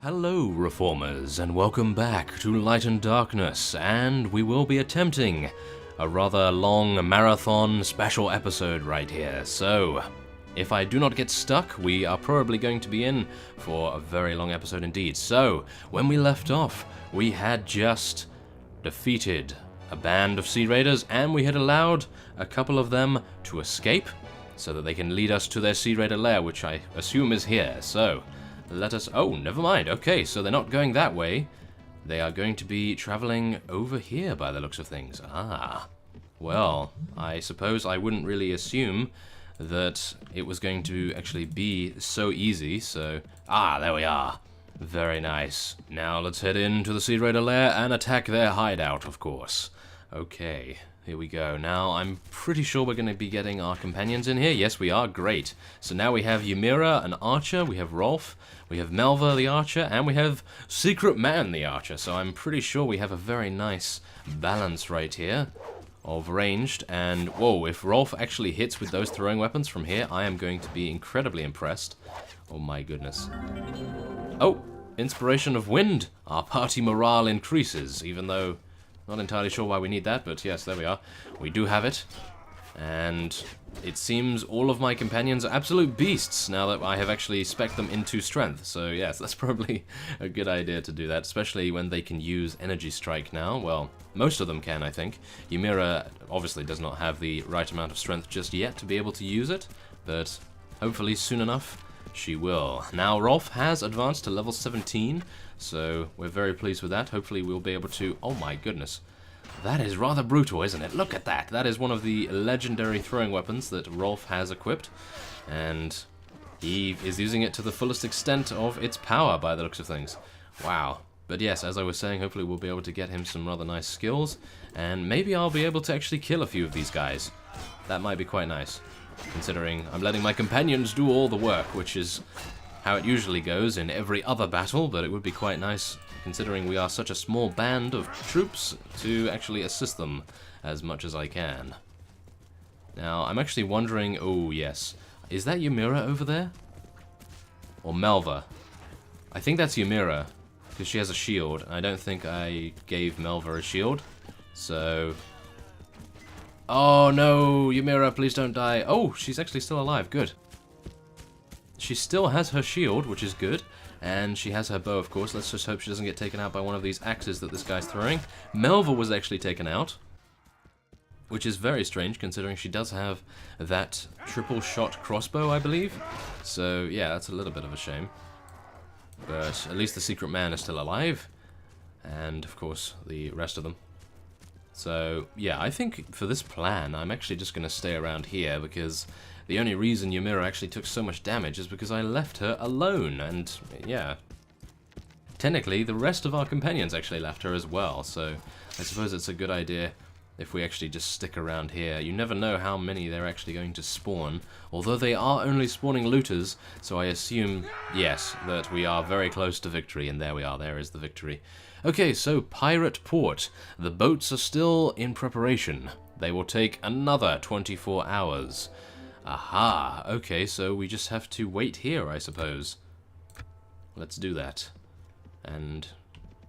Hello, Reformers, and welcome back to Light and Darkness, and we will be attempting a rather long marathon special episode right here. So, if I do not get stuck, we are probably going to be in for a very long episode indeed. So, when we left off, we had just defeated a band of Sea Raiders, and we had allowed a couple of them to escape, so that they can lead us to their Sea Raider lair, which I assume is here. So, let us... Oh, never mind. Okay, so they're not going that way. They are going to be traveling over here by the looks of things. Ah. Well, I suppose I wouldn't really assume that it was going to actually be so easy, so... Ah, there we are. Very nice. Now let's head into the Sea Raider lair and attack their hideout, of course. Okay. Here we go. Now, I'm pretty sure we're going to be getting our companions in here. Yes, we are. Great. So now we have Ymira, an archer, we have Rolf, we have Melva, the archer, and we have Secret Man, the archer. So I'm pretty sure we have a very nice balance right here of ranged. And, whoa, if Rolf actually hits with those throwing weapons from here, I am going to be incredibly impressed. Oh my goodness. Oh, Inspiration of Wind. Our party morale increases, even though... Not entirely sure why we need that, but yes, there we are. We do have it. And it seems all of my companions are absolute beasts now that I have actually spec'd them into strength. So yes, that's probably a good idea to do that, especially when they can use Energy Strike now. Well, most of them can, I think. Ymira obviously does not have the right amount of strength just yet to be able to use it, but hopefully soon enough she will. Now, Rolf has advanced to level 17, so we're very pleased with that. Hopefully we'll be able to... Oh my goodness. That is rather brutal, isn't it? Look at that. That is one of the legendary throwing weapons that Rolf has equipped, and he is using it to the fullest extent of its power by the looks of things. Wow. But yes, as I was saying, hopefully we'll be able to get him some rather nice skills, and maybe I'll be able to actually kill a few of these guys. That might be quite nice, considering I'm letting my companions do all the work, which is how it usually goes in every other battle, but it would be quite nice, considering we are such a small band of troops, to actually assist them as much as I can. Now, I'm actually wondering... Oh, yes. Is that Ymira over there? Or Melva? I think that's Ymira, because she has a shield. I don't think I gave Melva a shield, so... Oh no, Ymira, please don't die. Oh, she's actually still alive, good. She still has her shield, which is good, and she has her bow, of course. Let's just hope she doesn't get taken out by one of these axes that this guy's throwing. Melva was actually taken out, which is very strange, considering she does have that triple-shot crossbow, I believe. So, yeah, that's a little bit of a shame. But at least the Secret Man is still alive, and, of course, the rest of them. So, yeah, I think for this plan, I'm actually just going to stay around here, because the only reason Ymira actually took so much damage is because I left her alone, and, yeah. Technically, the rest of our companions actually left her as well, so I suppose it's a good idea if we actually just stick around here. You never know how many they're actually going to spawn, although they are only spawning looters, so I assume, yes, that we are very close to victory, and there we are, there is the victory. Okay, so Pirate Port. The boats are still in preparation. They will take another 24 hours. Aha, okay, so we just have to wait here, I suppose. Let's do that. And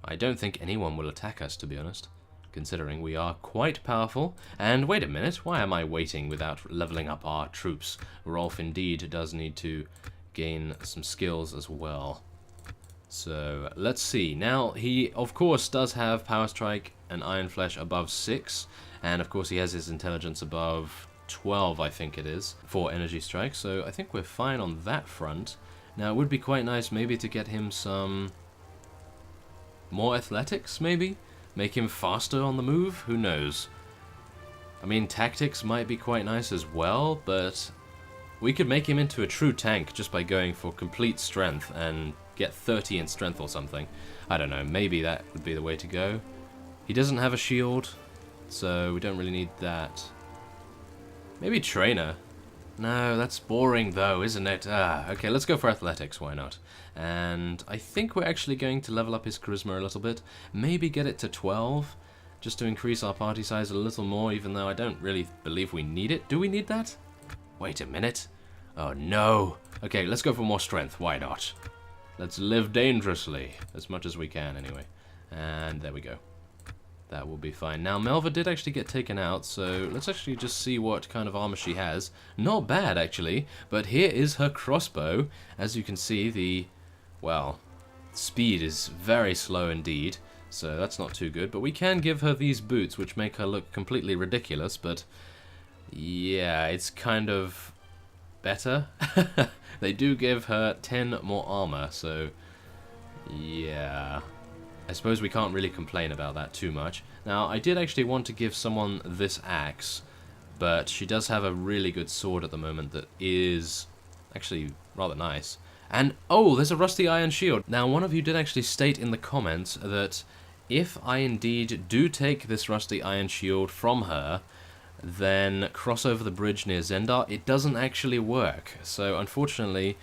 I don't think anyone will attack us, to be honest, considering we are quite powerful. And wait a minute, why am I waiting without leveling up our troops? Rolf indeed does need to gain some skills as well. So, let's see. Now, he, of course, does have Power Strike and Iron Flesh above 6, and, of course, he has his Intelligence above 12, I think it is, for Energy Strike, so I think we're fine on that front. Now, it would be quite nice maybe to get him some more athletics, maybe? Make him faster on the move? Who knows? I mean, tactics might be quite nice as well, but we could make him into a true tank just by going for complete strength and get 30 in strength or something. I don't know, maybe that would be the way to go. He doesn't have a shield, so we don't really need that. Maybe trainer. No, that's boring though, isn't it? Okay, let's go for athletics, why not? And I think we're actually going to level up his charisma a little bit. Maybe get it to 12, just to increase our party size a little more, even though I don't really believe we need it. Do we need that? Wait a minute. Oh no. Okay, let's go for more strength, why not? Let's live dangerously, as much as we can anyway. And there we go. That will be fine. Now, Melva did actually get taken out, so let's actually just see what kind of armor she has. Not bad, actually, but here is her crossbow. As you can see, the, well, speed is very slow indeed, so that's not too good. But we can give her these boots, which make her look completely ridiculous, but yeah, it's kind of better. They do give her 10 more armor, so yeah, I suppose we can't really complain about that too much. Now, I did actually want to give someone this axe, but she does have a really good sword at the moment that is actually rather nice. And, oh, there's a rusty iron shield. Now, one of you did actually state in the comments that if I indeed do take this rusty iron shield from her, then cross over the bridge near Zendar, it doesn't actually work. So unfortunately,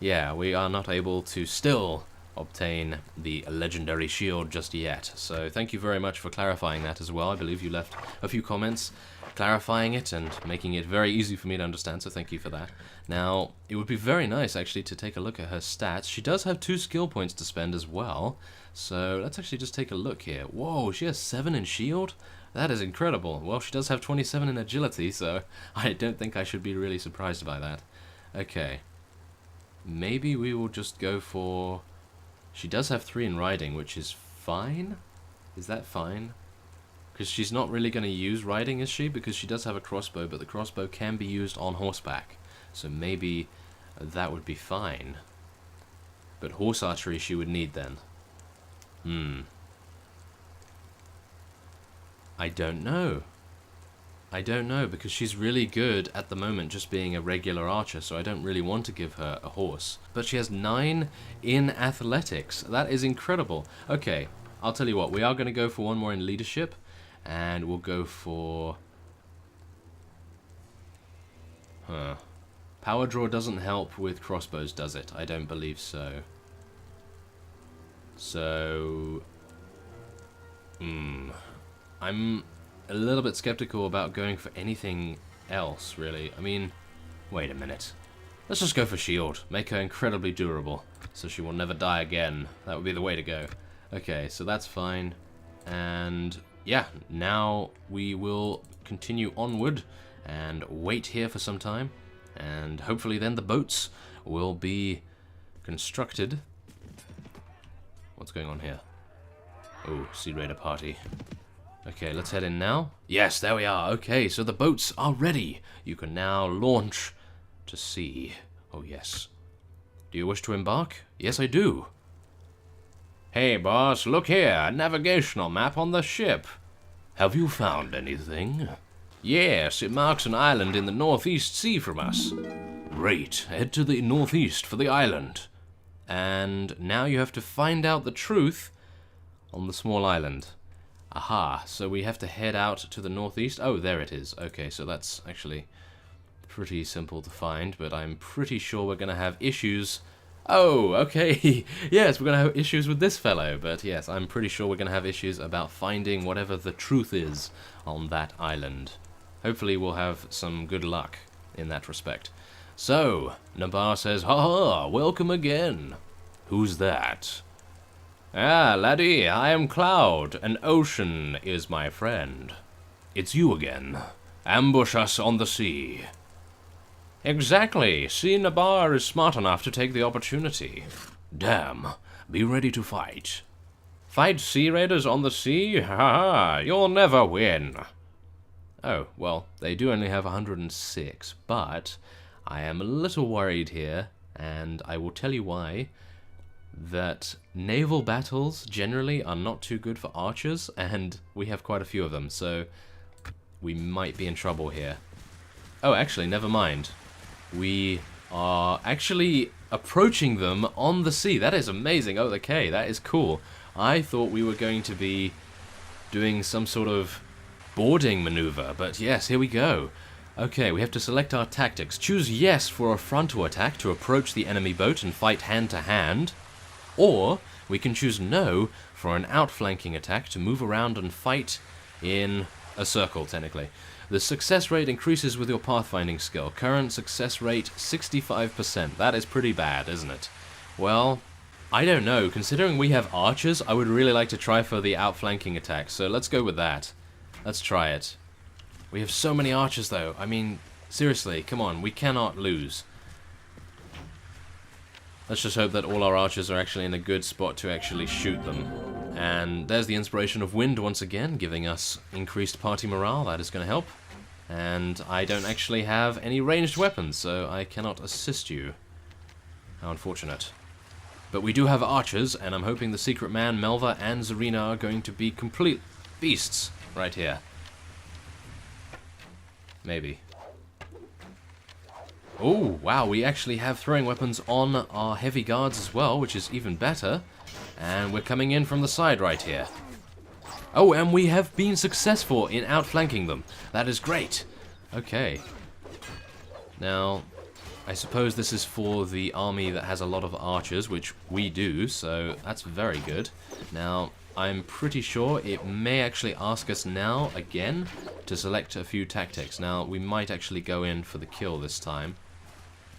yeah, we are not able to still obtain the legendary shield just yet. So thank you very much for clarifying that as well. I believe you left a few comments clarifying it and making it very easy for me to understand, so thank you for that. Now, it would be very nice actually to take a look at her stats. She does have 2 skill points to spend as well, so let's actually just take a look here. Whoa, she has 7 in shield? That is incredible. Well, she does have 27 in agility, so I don't think I should be really surprised by that. Okay. Maybe we will just go for... She does have 3 in riding, which is fine? Is that fine? Because she's not really going to use riding, is she? Because she does have a crossbow, but the crossbow can be used on horseback. So maybe that would be fine. But horse archery she would need then. I don't know. I don't know, because she's really good at the moment just being a regular archer, so I don't really want to give her a horse. But she has 9 in athletics. That is incredible. Okay, I'll tell you what, we are going to go for one more in leadership, and we'll go for... Power draw doesn't help with crossbows, does it? I don't believe so. So... I'm a little bit skeptical about going for anything else, really. I mean, wait a minute. Let's just go for shield. Make her incredibly durable, so she will never die again. That would be the way to go. Okay, so that's fine. And yeah, now we will continue onward and wait here for some time. And hopefully then the boats will be constructed. What's going on here? Oh, Sea Raider party. Okay, let's head in now. Yes, there we are. Okay, so the boats are ready. You can now launch to sea. Oh, yes. Do you wish to embark? Yes, I do. Hey, boss, look here. A navigational map on the ship. Have you found anything? Yes, it marks an island in the northeast sea from us. Great. Head to the northeast for the island. And now you have to find out the truth on the small island. Aha, so we have to head out to the northeast. Oh, there it is. Okay, so that's actually pretty simple to find, but I'm pretty sure we're going to have issues. Oh, okay. Yes, we're going to have issues with this fellow, but yes, I'm pretty sure we're going to have issues about finding whatever the truth is on that island. Hopefully we'll have some good luck in that respect. So, Naval says, "Ha ha, welcome again." Who's that? Ah, laddie, I am Cloud, and Ocean is my friend. It's you again. Ambush us on the sea. Exactly. See, Nabar is smart enough to take the opportunity. Damn. Be ready to fight. Fight sea raiders on the sea? Ha ha, you'll never win. Oh, well, they do only have 106, but I am a little worried here, and I will tell you why. That naval battles generally are not too good for archers, and we have quite a few of them, so we might be in trouble here. Oh, actually, never mind. We are actually approaching them on the sea. That is amazing. Oh, okay, that is cool. I thought we were going to be doing some sort of boarding maneuver, but yes, here we go. Okay, we have to select our tactics. Choose yes for a frontal attack to approach the enemy boat and fight hand to hand. Or we can choose no for an outflanking attack to move around and fight in a circle, technically. The success rate increases with your pathfinding skill. Current success rate 65%. That is pretty bad, isn't it? Well, I don't know. Considering we have archers, I would really like to try for the outflanking attack. So let's go with that. Let's try it. We have so many archers, though. I mean, seriously, come on. We cannot lose. Let's just hope that all our archers are actually in a good spot to actually shoot them. And there's the inspiration of wind once again, giving us increased party morale. That is going to help. And I don't actually have any ranged weapons, so I cannot assist you. How unfortunate. But we do have archers, and I'm hoping the Secret Man, Melva, and Zarina are going to be complete beasts right here. Maybe. Oh, wow, we actually have throwing weapons on our heavy guards as well, which is even better. And we're coming in from the side right here. Oh, and we have been successful in outflanking them. That is great. Okay. Now, I suppose this is for the army that has a lot of archers, which we do, so that's very good. Now, I'm pretty sure it may actually ask us now, again, to select a few tactics. Now, we might actually go in for the kill this time,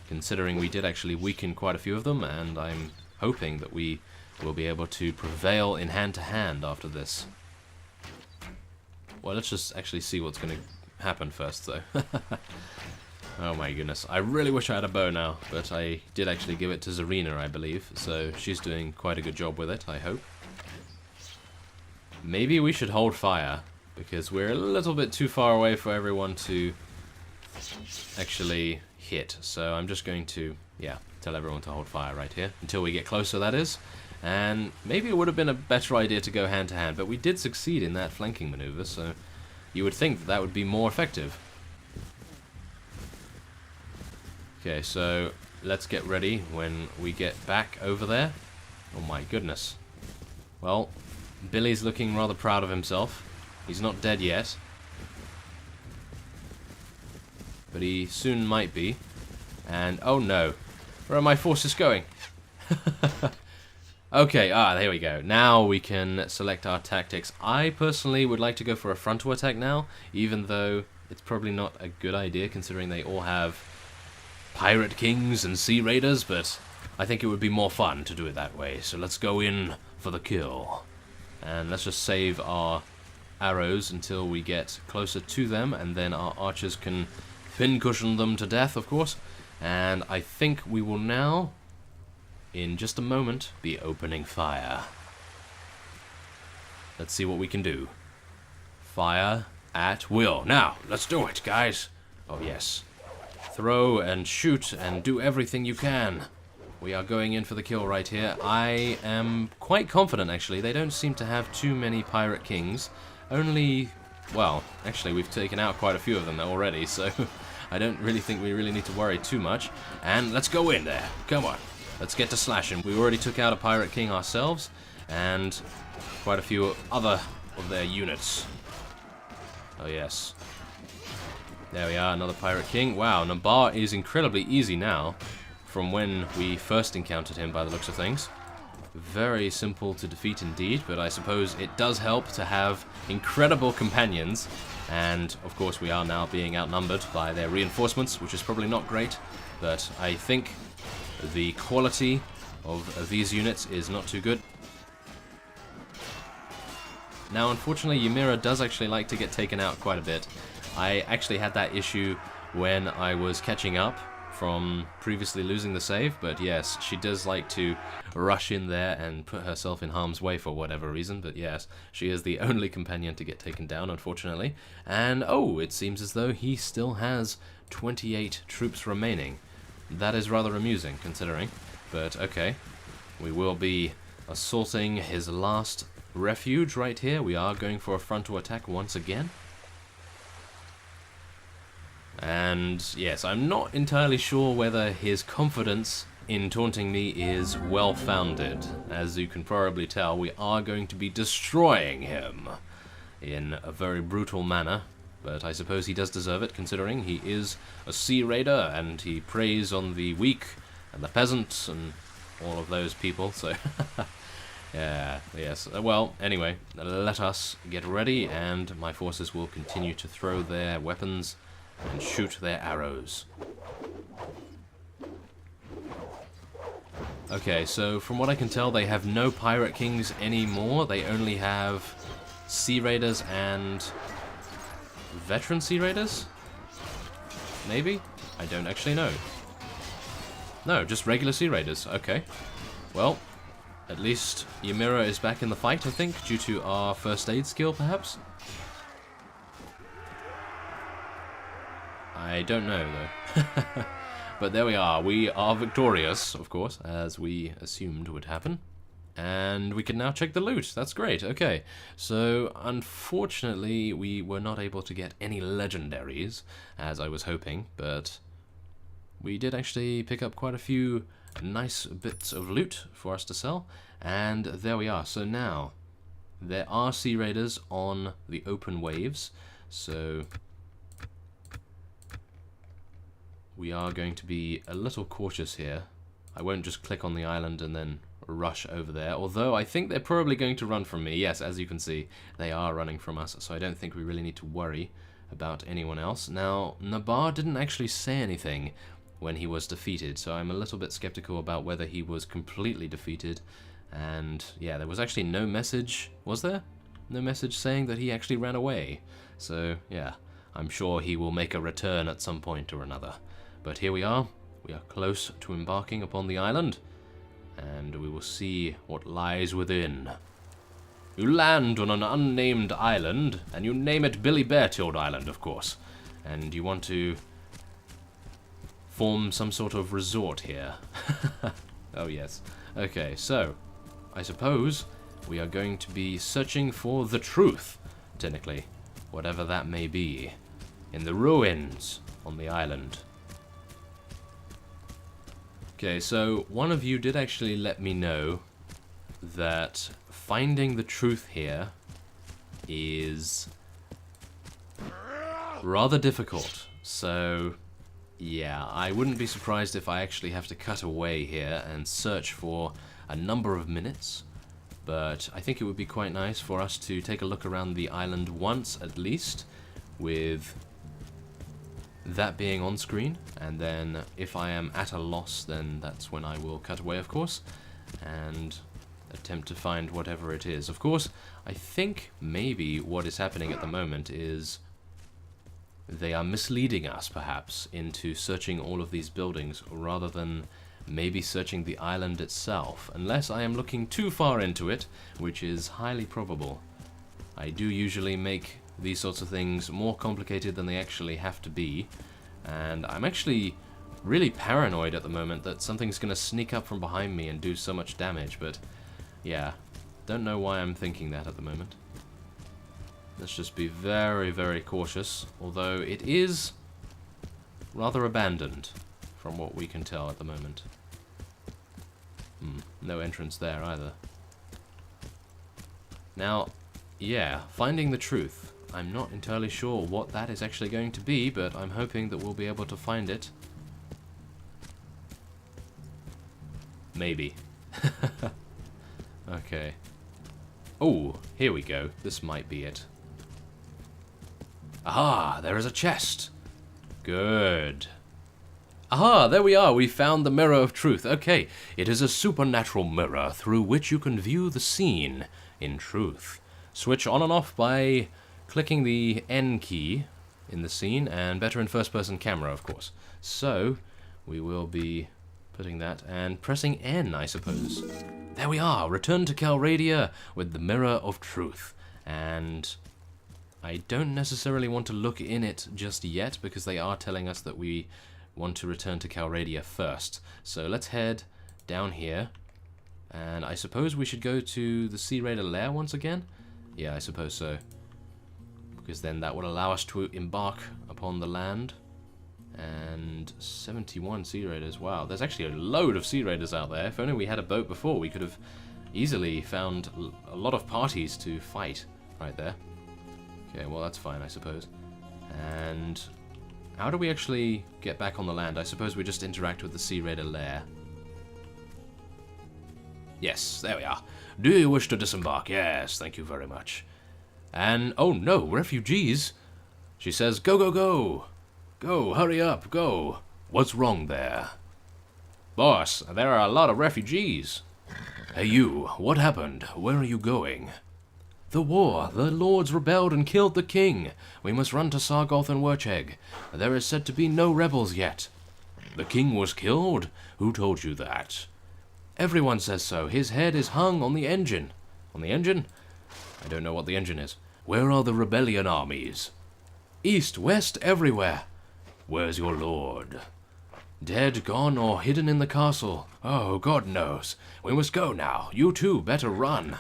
considering we did actually weaken quite a few of them, and I'm hoping that we will be able to prevail in hand-to-hand after this. Well, let's just actually see what's going to happen first, though. Oh my goodness. I really wish I had a bow now, but I did actually give it to Zarina, I believe, so she's doing quite a good job with it, I hope. Maybe we should hold fire, because we're a little bit too far away for everyone to actually hit. So I'm just going to, yeah, tell everyone to hold fire right here, until we get closer, that is. And maybe it would have been a better idea to go hand-to-hand, but we did succeed in that flanking maneuver, so you would think that that would be more effective. Okay, so let's get ready when we get back over there. Oh my goodness. Well, Billy's looking rather proud of himself. He's not dead yet, but he soon might be. And oh no, where are my forces going? Okay, there we go. Now we can select our tactics. I personally would like to go for a frontal attack now, even though it's probably not a good idea considering they all have pirate kings and sea raiders, but I think it would be more fun to do it that way. So let's go in for the kill. And let's just save our arrows until we get closer to them, and then our archers can pincushion them to death, of course. And I think we will now, in just a moment, be opening fire. Let's see what we can do. Fire at will. Now, let's do it, guys. Oh, yes. Throw and shoot and do everything you can. We are going in for the kill right here. I am quite confident, actually. They don't seem to have too many pirate kings. Only, well, actually, we've taken out quite a few of them already, so I don't really think we really need to worry too much. And let's go in there. Come on. Let's get to slashing. We already took out a pirate king ourselves, and quite a few other of their units. Oh, yes. There we are, another pirate king. Wow, Naval is incredibly easy now from when we first encountered him by the looks of things. Very simple to defeat indeed, but I suppose it does help to have incredible companions. And, of course, we are now being outnumbered by their reinforcements, which is probably not great, but I think the quality of these units is not too good. Now, unfortunately, Ymira does actually like to get taken out quite a bit. I actually had that issue when I was catching up from previously losing the save, but yes, she does like to rush in there and put herself in harm's way for whatever reason, but yes, she is the only companion to get taken down, unfortunately. And, oh, it seems as though he still has 28 troops remaining. That is rather amusing, considering, but okay. We will be assaulting his last refuge right here. We are going for a frontal attack once again. And yes, I'm not entirely sure whether his confidence in taunting me is well-founded. As you can probably tell, we are going to be destroying him in a very brutal manner. But I suppose he does deserve it, considering he is a sea raider and he preys on the weak and the peasants and all of those people, so... yeah, yes. Well, anyway, let us get ready, and my forces will continue to throw their weapons and shoot their arrows. Okay, so from what I can tell, they have no Pirate Kings anymore. They only have Sea Raiders and Veteran Sea Raiders? Maybe? I don't actually know. No, just regular Sea Raiders. Okay. Well, at least Ymira is back in the fight, I think, due to our first aid skill, perhaps? I don't know, though. But there we are. We are victorious, of course, as we assumed would happen. And we can now check the loot. That's great. Okay. So, unfortunately, we were not able to get any legendaries, as I was hoping, but we did actually pick up quite a few nice bits of loot for us to sell. And there we are. So now, there are Sea Raiders on the open waves, so we are going to be a little cautious here. I won't just click on the island and then rush over there, although I think they're probably going to run from me. Yes, as you can see, they are running from us, so I don't think we really need to worry about anyone else. Now, Nabar didn't actually say anything when he was defeated, so I'm a little bit skeptical about whether he was completely defeated. And yeah, there was actually no message, was there? No message saying that he actually ran away. So yeah, I'm sure he will make a return at some point or another. But here we are close to embarking upon the island, and we will see what lies within. You land on an unnamed island, and you name it Billy Beartilt Island, of course. And you want to form some sort of resort here. Oh yes. Okay, so I suppose we are going to be searching for the truth, technically, whatever that may be, in the ruins on the island. Okay, so one of you did actually let me know that finding the truth here is rather difficult. So yeah, I wouldn't be surprised if I actually have to cut away here and search for a number of minutes. But I think it would be quite nice for us to take a look around the island once at least, with that being on screen, and then if I am at a loss, then that's when I will cut away, of course, and attempt to find whatever it is. Of course, I think maybe what is happening at the moment is they are misleading us, perhaps, into searching all of these buildings rather than maybe searching the island itself, unless I am looking too far into it, which is highly probable. I do usually make these sorts of things more complicated than they actually have to be, and I'm actually really paranoid at the moment that something's going to sneak up from behind me and do so much damage, but yeah, don't know why I'm thinking that at the moment. Let's just be very, very cautious, although it is rather abandoned from what we can tell at the moment. No entrance there either. Now, yeah, finding the truth. I'm not entirely sure what that is actually going to be, but I'm hoping that we'll be able to find it. Maybe. Okay. Oh, here we go. This might be it. Aha, there is a chest. Good. Aha, there we are. We found the Mirror of Truth. Okay, it is a supernatural mirror through which you can view the scene in truth. Switch on and off by clicking the N key in the scene, and better in first-person camera, of course. So, we will be putting that and pressing N, I suppose. There we are. Return to Calradia with the Mirror of Truth. And I don't necessarily want to look in it just yet, because they are telling us that we want to return to Calradia first. So let's head down here, and I suppose we should go to the Sea Raider lair once again? Yeah, I suppose so, because then that would allow us to embark upon the land. And 71 Sea Raiders, wow, there's actually a load of Sea Raiders out there. If only we had a boat before, we could have easily found a lot of parties to fight right there. Okay, well that's fine, I suppose. And how do we actually get back on the land? I suppose we just interact with the Sea Raider lair. Yes, there we are. Do you wish to disembark? Yes, thank you very much. And, oh no, refugees! She says, go, go, go! Go, hurry up, go! What's wrong there? Boss, there are a lot of refugees. Hey you, what happened? Where are you going? The war. The lords rebelled and killed the king. We must run to Sargoth and Wercheg. There is said to be no rebels yet. The king was killed? Who told you that? Everyone says so. His head is hung on the engine. On the engine? I don't know what the engine is. Where are the rebellion armies? East, west, everywhere. Where's your lord? Dead, gone, or hidden in the castle. Oh, God knows. We must go now. You too, better run.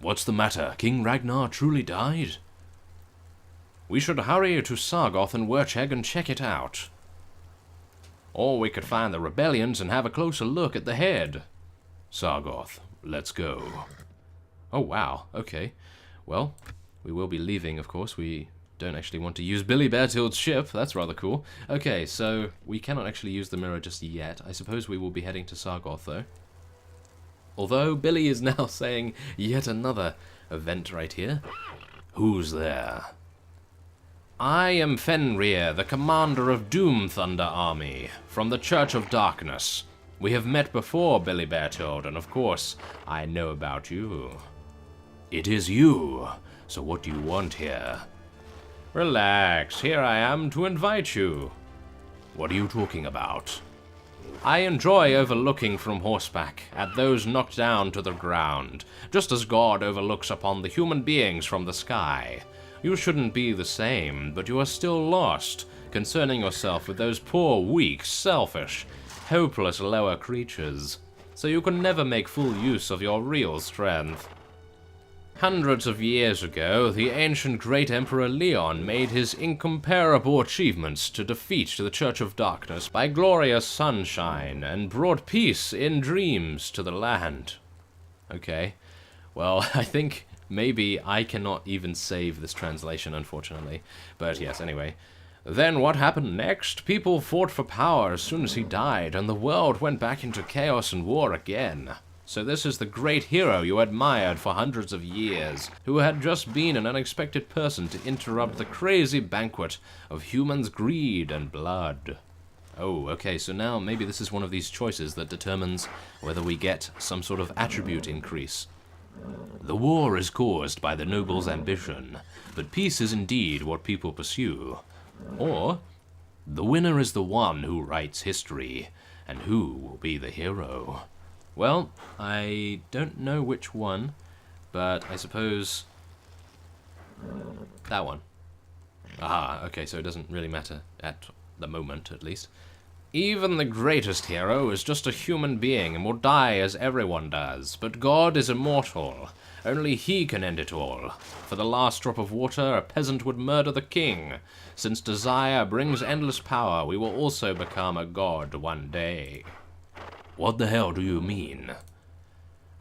What's the matter? King Ragnar truly died? We should hurry to Sargoth and Wercheg and check it out. Or we could find the rebellions and have a closer look at the head. Sargoth, let's go. Oh, wow. Okay. Well, we will be leaving, of course. We don't actually want to use Billy Beartooth's ship. That's rather cool. Okay, so we cannot actually use the mirror just yet. I suppose we will be heading to Sargoth, though. Although Billy is now saying yet another event right here. Who's there? I am Fenrir, the commander of Doom Thunder Army, from the Church of Darkness. We have met before, Billy Beartooth, and of course, I know about you. It is you. So what do you want here? Relax, here I am to invite you. What are you talking about? I enjoy overlooking from horseback at those knocked down to the ground, just as God overlooks upon the human beings from the sky. You shouldn't be the same, but you are still lost, concerning yourself with those poor, weak, selfish, hopeless lower creatures, so you can never make full use of your real strength. Hundreds of years ago, the ancient great Emperor Leon made his incomparable achievements to defeat the Church of Darkness by glorious sunshine and brought peace in dreams to the land. Okay, well, I think maybe I cannot even save this translation, unfortunately. But yes, anyway. Then what happened next? People fought for power as soon as he died, and the world went back into chaos and war again. So this is the great hero you admired for hundreds of years, who had just been an unexpected person to interrupt the crazy banquet of humans' greed and blood. Oh, okay, so now maybe this is one of these choices that determines whether we get some sort of attribute increase. The war is caused by the noble's ambition, but peace is indeed what people pursue. Or, the winner is the one who writes history, and who will be the hero? Well, I don't know which one, but I suppose that one. Aha, okay, so it doesn't really matter at the moment, at least. Even the greatest hero is just a human being and will die as everyone does, but God is immortal. Only he can end it all. For the last drop of water, a peasant would murder the king. Since desire brings endless power, we will also become a god one day. What the hell do you mean?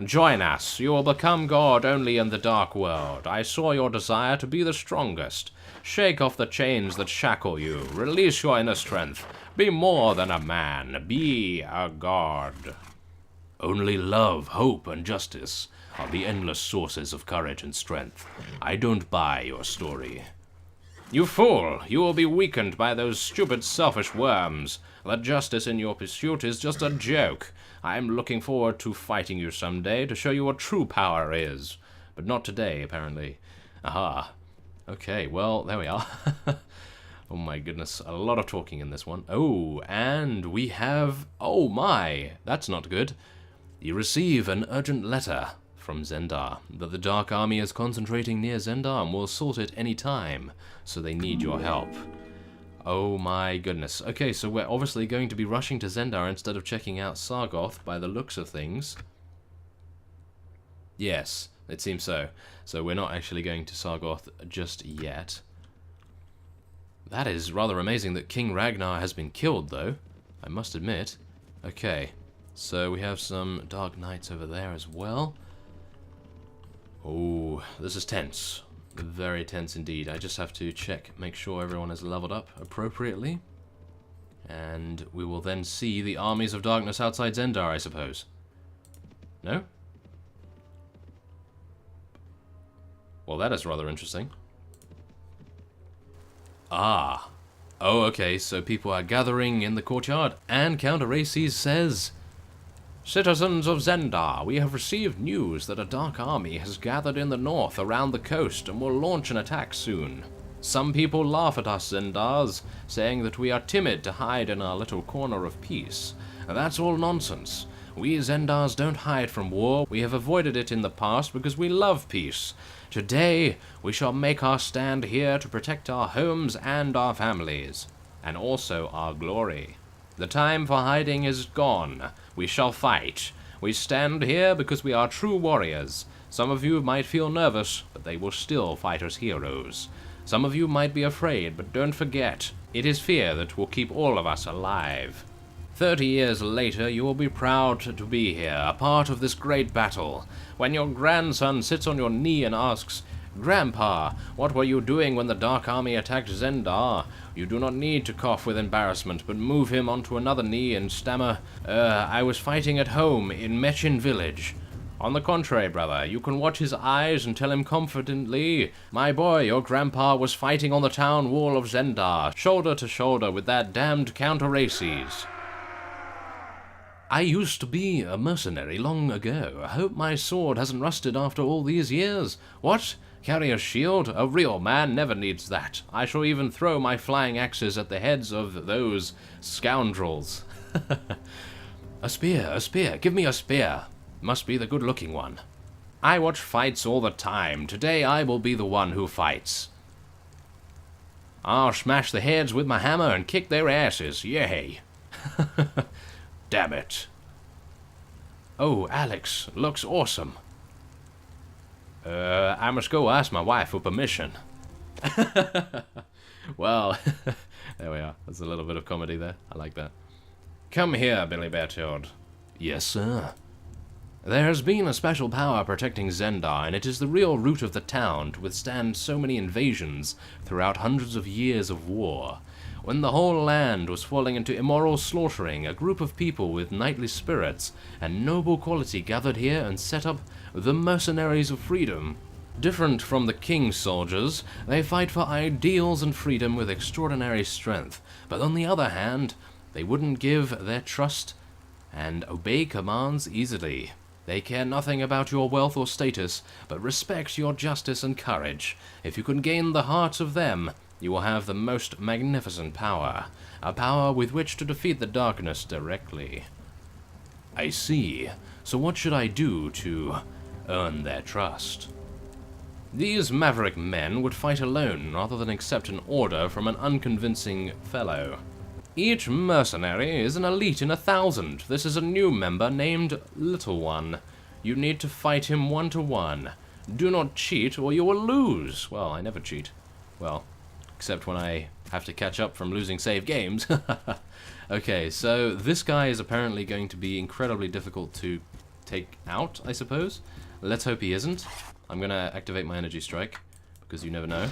Join us. You will become God only in the dark world. I saw your desire to be the strongest. Shake off the chains that shackle you. Release your inner strength. Be more than a man. Be a god. Only love, hope, and justice are the endless sources of courage and strength. I don't buy your story. You fool! You will be weakened by those stupid, selfish worms. The justice in your pursuit is just a joke. I am looking forward to fighting you someday to show you what true power is. But not today, apparently. Aha. Okay, well, there we are. Oh my goodness, a lot of talking in this one. Oh, and we have... Oh my! That's not good. You receive an urgent letter from Zendar that the Dark Army is concentrating near Zendar and will assault it any time, so they need your help. Oh my goodness. Okay, so we're obviously going to be rushing to Zendar instead of checking out Sargoth by the looks of things. Yes, it seems so. So we're not actually going to Sargoth just yet. That is rather amazing that King Ragnar has been killed, though, I must admit. Okay, so we have some Dark Knights over there as well. Oh, this is tense. Very tense indeed. I just have to check, make sure everyone is leveled up appropriately. And we will then see the armies of darkness outside Zendar, I suppose. No? Well, that is rather interesting. Ah. Oh, okay, so people are gathering in the courtyard, and Calradia says, "Citizens of Zendar, we have received news that a dark army has gathered in the north around the coast and will launch an attack soon. Some people laugh at us Zendars, saying that we are timid to hide in our little corner of peace. That's all nonsense. We Zendars don't hide from war. We have avoided it in the past because we love peace. Today, we shall make our stand here to protect our homes and our families, and also our glory. The time for hiding is gone. We shall fight. We stand here because we are true warriors. Some of you might feel nervous, but they will still fight as heroes. Some of you might be afraid, but don't forget, it is fear that will keep all of us alive. 30 years later, you will be proud to be here, a part of this great battle. When your grandson sits on your knee and asks, 'Grandpa, what were you doing when the Dark Army attacked Zendar?' you do not need to cough with embarrassment, but move him onto another knee and stammer, 'I was fighting at home in Mechin village.' On the contrary, brother, you can watch his eyes and tell him confidently, 'My boy, your grandpa was fighting on the town wall of Zendar, shoulder to shoulder with that damned Calradia.' I used to be a mercenary long ago. I hope my sword hasn't rusted after all these years. What? Carry a shield? A real man never needs that. I shall even throw my flying axes at the heads of those scoundrels." A spear, give me a spear. Must be the good-looking one. I watch fights all the time. Today I will be the one who fights. I'll smash the heads with my hammer and kick their asses. Yay. Damn it. Oh, Alex, looks awesome. I must go ask my wife for permission. Well, there we are. There's a little bit of comedy there. I like that. Come here, Billy Berthold. Yes, sir. There has been a special power protecting Zendar, and it is the real root of the town to withstand so many invasions throughout hundreds of years of war. When the whole land was falling into immoral slaughtering, a group of people with knightly spirits and noble quality gathered here and set up the Mercenaries of Freedom. Different from the king's soldiers, they fight for ideals and freedom with extraordinary strength, but on the other hand, they wouldn't give their trust and obey commands easily. They care nothing about your wealth or status, but respect your justice and courage. If you can gain the hearts of them, you will have the most magnificent power, a power with which to defeat the darkness directly. I see. So what should I do to earn their trust? These maverick men would fight alone rather than accept an order from an unconvincing fellow. Each mercenary is an elite in 1,000. This is a new member named Little One. You need to fight him 1-to-1. Do not cheat or you will lose. Well, I never cheat. Well, except when I have to catch up from losing save games. Okay, so this guy is apparently going to be incredibly difficult to take out, I suppose. Let's hope he isn't. I'm gonna activate my energy strike, because you never know.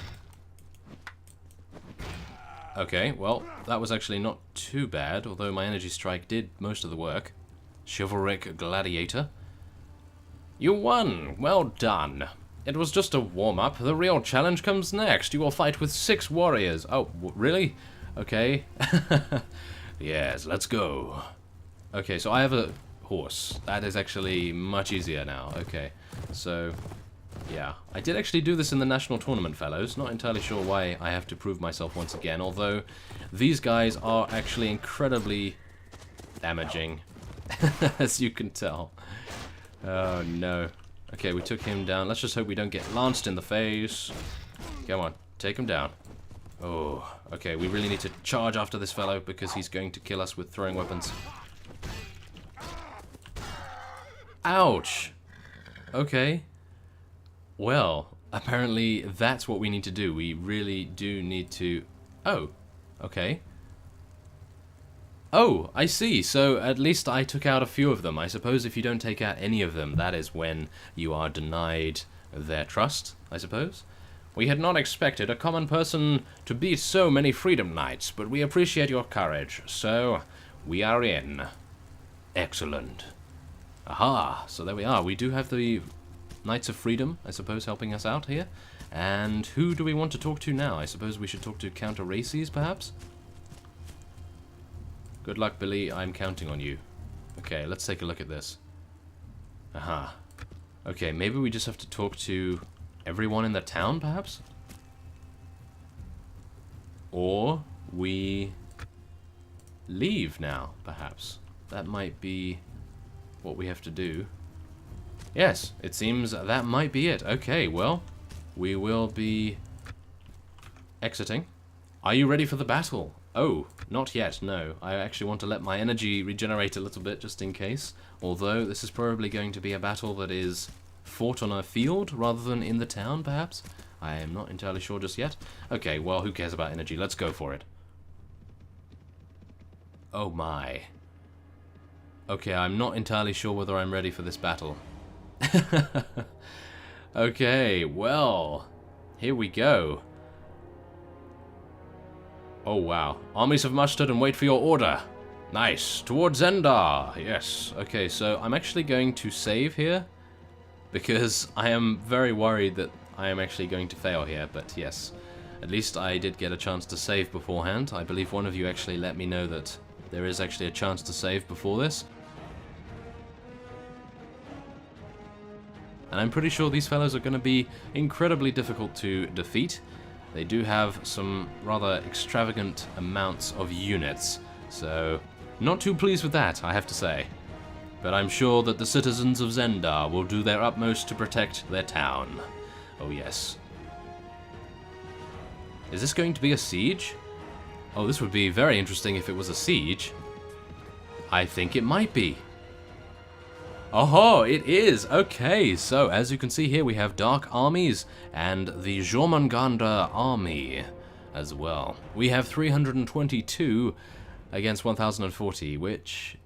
Okay, well, that was actually not too bad, although my energy strike did most of the work. Chivalric Gladiator. You won! Well done. It was just a warm-up. The real challenge comes next. You will fight with 6 warriors. Oh, really? Okay. Yes, let's go. Okay, so I have a horse. That is actually much easier now. Okay, so yeah. I did actually do this in the National Tournament Fellows. Not entirely sure why I have to prove myself once again, although these guys are actually incredibly damaging, as you can tell. Oh, no. Okay, we took him down. Let's just hope we don't get lanced in the face. Come on, take him down. Oh, okay, we really need to charge after this fellow because he's going to kill us with throwing weapons. Ouch! Okay. Well, apparently that's what we need to do. We really do need to... Oh, okay. Oh, I see. So at least I took out a few of them. I suppose if you don't take out any of them, that is when you are denied their trust, I suppose. We had not expected a common person to beat so many Freedom Knights, but we appreciate your courage. So, we are in. Excellent. Aha, so there we are. We do have the Knights of Freedom, I suppose, helping us out here. And who do we want to talk to now? I suppose we should talk to Calradia, perhaps? Good luck, Billy. I'm counting on you. Okay, let's take a look at this. Aha. Okay, maybe we just have to talk to everyone in the town, perhaps? Or we leave now, perhaps. That might be what we have to do. Yes, it seems that might be it. Okay, well, we will be exiting. Are you ready for the battle? Oh, not yet, no. I actually want to let my energy regenerate a little bit just in case. Although this is probably going to be a battle that is fought on a field rather than in the town, perhaps. I am not entirely sure just yet. Okay, well, who cares about energy? Let's go for it. Oh my. Okay, I'm not entirely sure whether I'm ready for this battle. Okay, well, here we go. Oh wow. Armies have mustered and wait for your order. Nice. Towards Zendar. Yes. Okay, so I'm actually going to save here because I am very worried that I am actually going to fail here, but yes. At least I did get a chance to save beforehand. I believe one of you actually let me know that there is actually a chance to save before this. And I'm pretty sure these fellows are going to be incredibly difficult to defeat. They do have some rather extravagant amounts of units, so not too pleased with that, I have to say. But I'm sure that the citizens of Zendar will do their utmost to protect their town. Oh yes. Is this going to be a siege? Oh, this would be very interesting if it was a siege. I think it might be. Oh, it is! Okay, so as you can see here, we have Dark Armies and the Jormungandr Army as well. We have 322 against 1040, which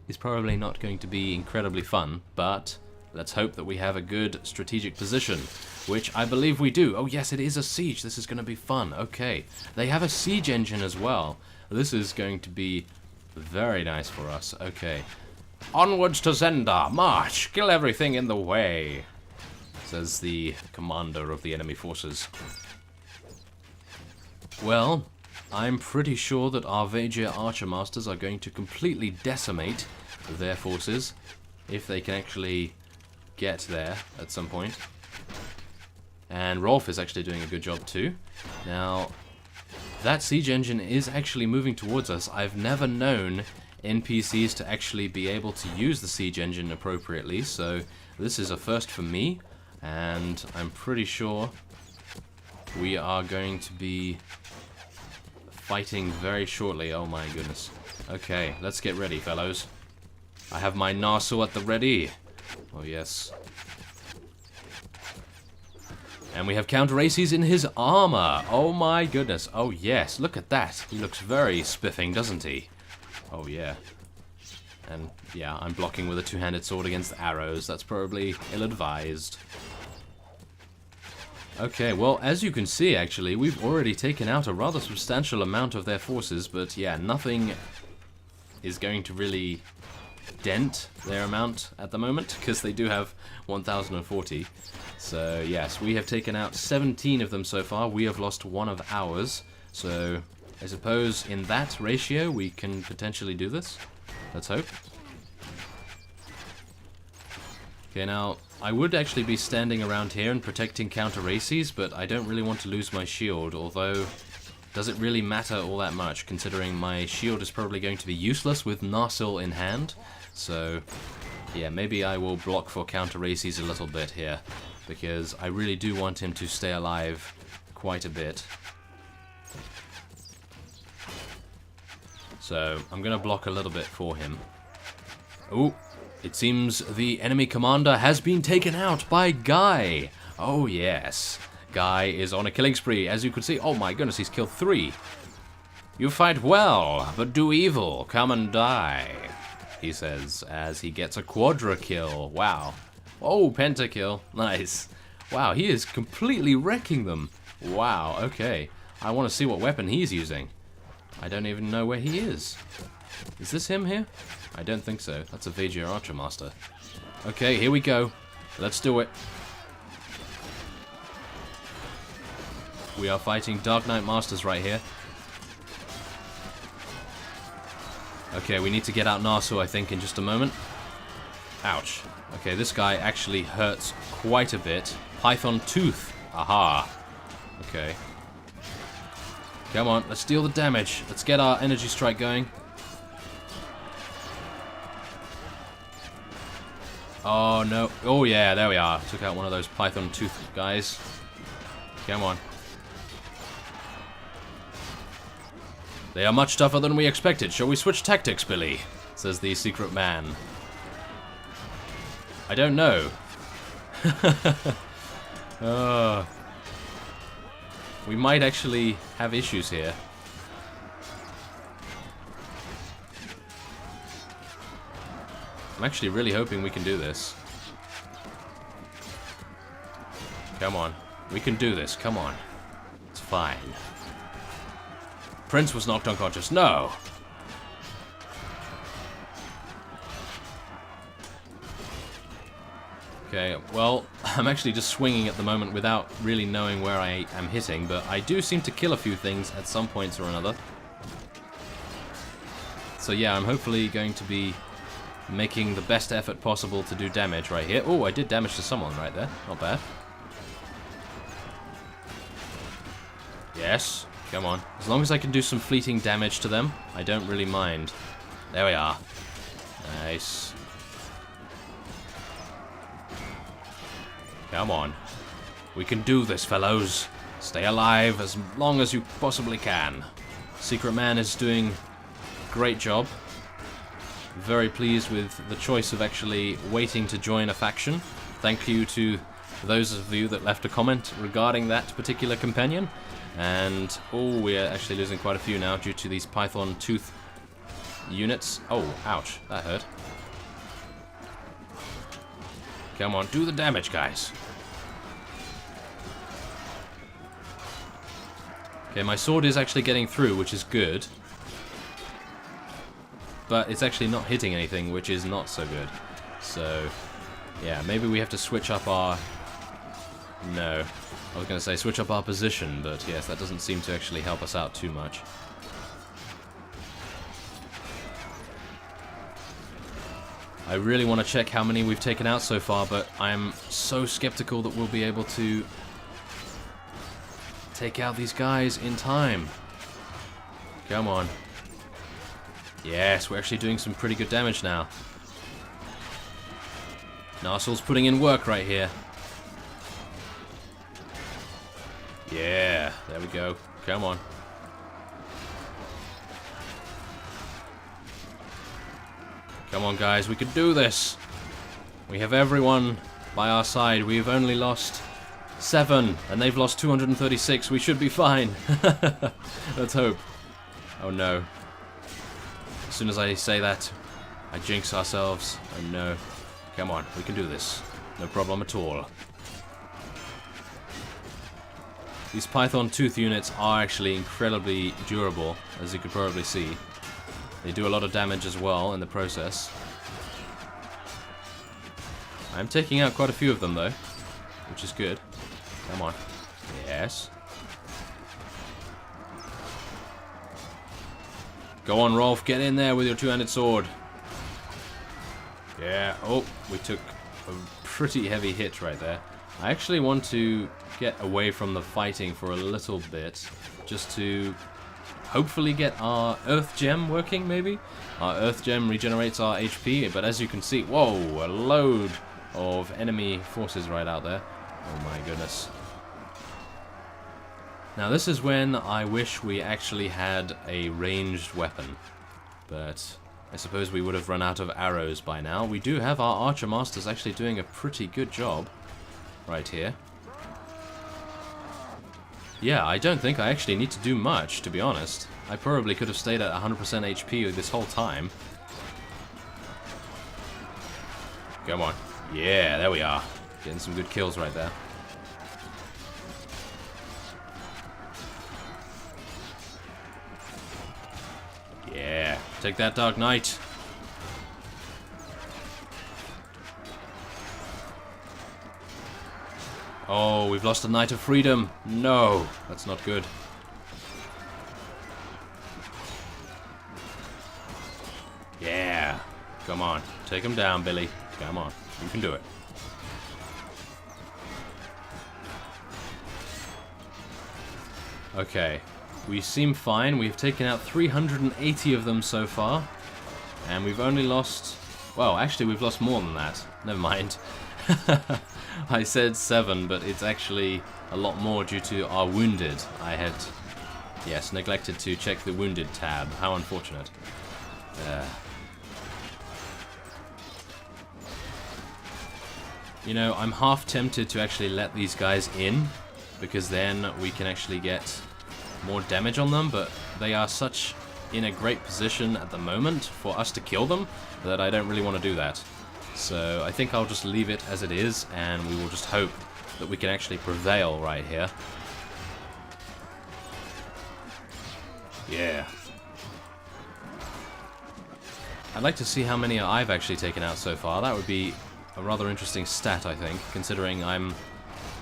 is probably not going to be incredibly fun, but let's hope that we have a good strategic position, which I believe we do. Oh yes, it is a siege. This is going to be fun. Okay, they have a siege engine as well. This is going to be very nice for us. Okay. Onwards to Zendar, march! Kill everything in the way, says the commander of the enemy forces. Well, I'm pretty sure that our Vajir Archer Masters are going to completely decimate their forces, if they can actually get there at some point. And Rolf is actually doing a good job too. Now, that siege engine is actually moving towards us. I've never known NPCs to actually be able to use the siege engine appropriately, so this is a first for me, and I'm pretty sure we are going to be fighting very shortly. Oh my goodness. Okay, let's get ready, fellows. I have my Narsil at the ready. Oh yes. And we have Calradia in his armor. Oh my goodness. Oh yes, look at that. He looks very spiffing, doesn't he? Oh yeah. And yeah, I'm blocking with a two-handed sword against arrows. That's probably ill-advised. Okay, well, as you can see, actually, we've already taken out a rather substantial amount of their forces, but yeah, nothing is going to really dent their amount at the moment, because they do have 1040. So yes, we have taken out 17 of them so far. We have lost one of ours, so I suppose in that ratio we can potentially do this. Let's hope. Okay, now I would actually be standing around here and protecting Calradia, but I don't really want to lose my shield, although does it really matter all that much, considering my shield is probably going to be useless with Narsil in hand. So yeah, maybe I will block for Calradia a little bit here, because I really do want him to stay alive quite a bit. So I'm going to block a little bit for him. Oh, it seems the enemy commander has been taken out by Guy. Oh yes, Guy is on a killing spree, as you can see. Oh my goodness, he's killed 3. You fight well, but do evil. Come and die, he says, as he gets a quadra kill. Wow. Oh, pentakill. Nice. Wow, he is completely wrecking them. Wow, okay. I want to see what weapon he's using. I don't even know where he is. Is this him here? I don't think so. That's a Vajir Archer Master. Okay, here we go. Let's do it. We are fighting Dark Knight Masters right here. Okay, we need to get out Narsil, I think, in just a moment. Ouch. Okay, this guy actually hurts quite a bit. Python Tooth. Aha. Okay. Come on, let's deal the damage. Let's get our energy strike going. Oh, no. Oh, yeah, there we are. Took out one of those Python Tooth guys. Come on. They are much tougher than we expected. Shall we switch tactics, Billy? Says the secret man. I don't know. We might actually have issues here. I'm actually really hoping we can do this. Come on. We can do this. Come on. It's fine. Prince was knocked unconscious. No! Okay, well, I'm actually just swinging at the moment without really knowing where I am hitting, but I do seem to kill a few things at some points or another. So yeah, I'm hopefully going to be making the best effort possible to do damage right here. Oh, I did damage to someone right there. Not bad. Yes, come on. As long as I can do some fleeting damage to them, I don't really mind. There we are. Nice. Come on. We can do this, fellows. Stay alive as long as you possibly can. Secret Man is doing a great job. Very pleased with the choice of actually waiting to join a faction. Thank you to those of you that left a comment regarding that particular companion. And, oh, we're actually losing quite a few now due to these Python Tooth units. Oh, ouch. That hurt. Come on, do the damage, guys. Okay, my sword is actually getting through, which is good. But it's actually not hitting anything, which is not so good. So, yeah, maybe we have to switch up our... No. I was going to say switch up our position, but yes, that doesn't seem to actually help us out too much. I really want to check how many we've taken out so far, but I'm so skeptical that we'll be able to take out these guys in time. Come on. Yes, we're actually doing some pretty good damage now. Narsil's putting in work right here. Yeah, there we go. Come on. Come on, guys, we can do this. We have everyone by our side. We've only lost 7, and they've lost 236. We should be fine. Let's hope. Oh, no. As soon as I say that, I jinx ourselves. Oh, no. Come on, we can do this. No problem at all. These Python Tooth units are actually incredibly durable, as you could probably see. They do a lot of damage as well in the process. I'm taking out quite a few of them though, which is good. Come on. Yes. Go on, Rolf, get in there with your two-handed sword. Yeah, oh, we took a pretty heavy hit right there. I actually want to get away from the fighting for a little bit, just to hopefully get our Earth Gem working, maybe? Our Earth Gem regenerates our HP, but as you can see, whoa, a load of enemy forces right out there. Oh my goodness. Now this is when I wish we actually had a ranged weapon, but I suppose we would have run out of arrows by now. We do have our Archer Masters actually doing a pretty good job right here. Yeah, I don't think I actually need to do much, to be honest. I probably could have stayed at 100% HP this whole time. Come on. Yeah, there we are. Getting some good kills right there. Yeah, take that, Dark Knight. Oh, we've lost a Knight of Freedom. No, that's not good. Come on. Take him down, Billy. Come on. You can do it. Okay. We seem fine. We've taken out 380 of them so far. And we've only lost... Well, actually, we've lost more than that. Never mind. I said 7, but it's actually a lot more due to our wounded. I had, yes, neglected to check the wounded tab. How unfortunate. You know, I'm half tempted to actually let these guys in, because then we can actually get more damage on them, but they are such in a great position at the moment for us to kill them that I don't really want to do that. So I think I'll just leave it as it is, and we will just hope that we can actually prevail right here. Yeah. I'd like to see how many I've actually taken out so far. That would be a rather interesting stat, I think, considering I'm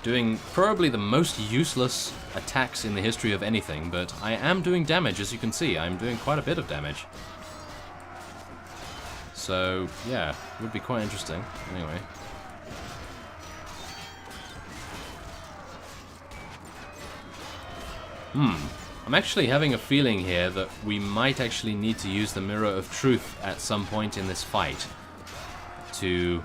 doing probably the most useless attacks in the history of anything, but I am doing damage, as you can see. I'm doing quite a bit of damage. So, yeah, would be quite interesting. Anyway. I'm actually having a feeling here that we might actually need to use the Mirror of Truth at some point in this fight to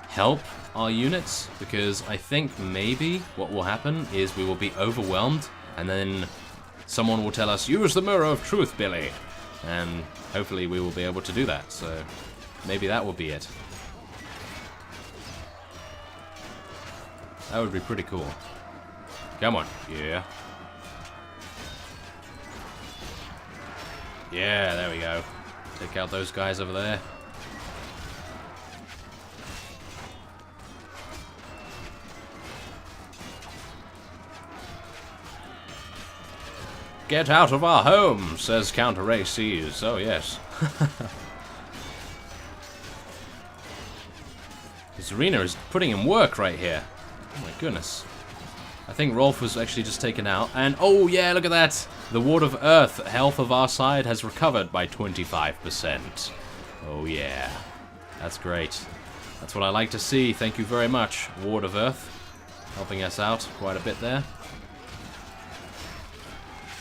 help our units, because I think maybe what will happen is we will be overwhelmed and then someone will tell us, use the Mirror of Truth, Billy, and hopefully we will be able to do that, so maybe that will be it. That would be pretty cool. Come on. Yeah. Yeah, there we go. Take out those guys over there. Get out of our home, says Calradia. Oh, yes. Serena is putting in work right here. Oh my goodness. I think Rolf was actually just taken out. And, oh yeah, look at that. The Ward of Earth health of our side has recovered by 25%. Oh yeah. That's great. That's what I like to see. Thank you very much, Ward of Earth. Helping us out quite a bit there.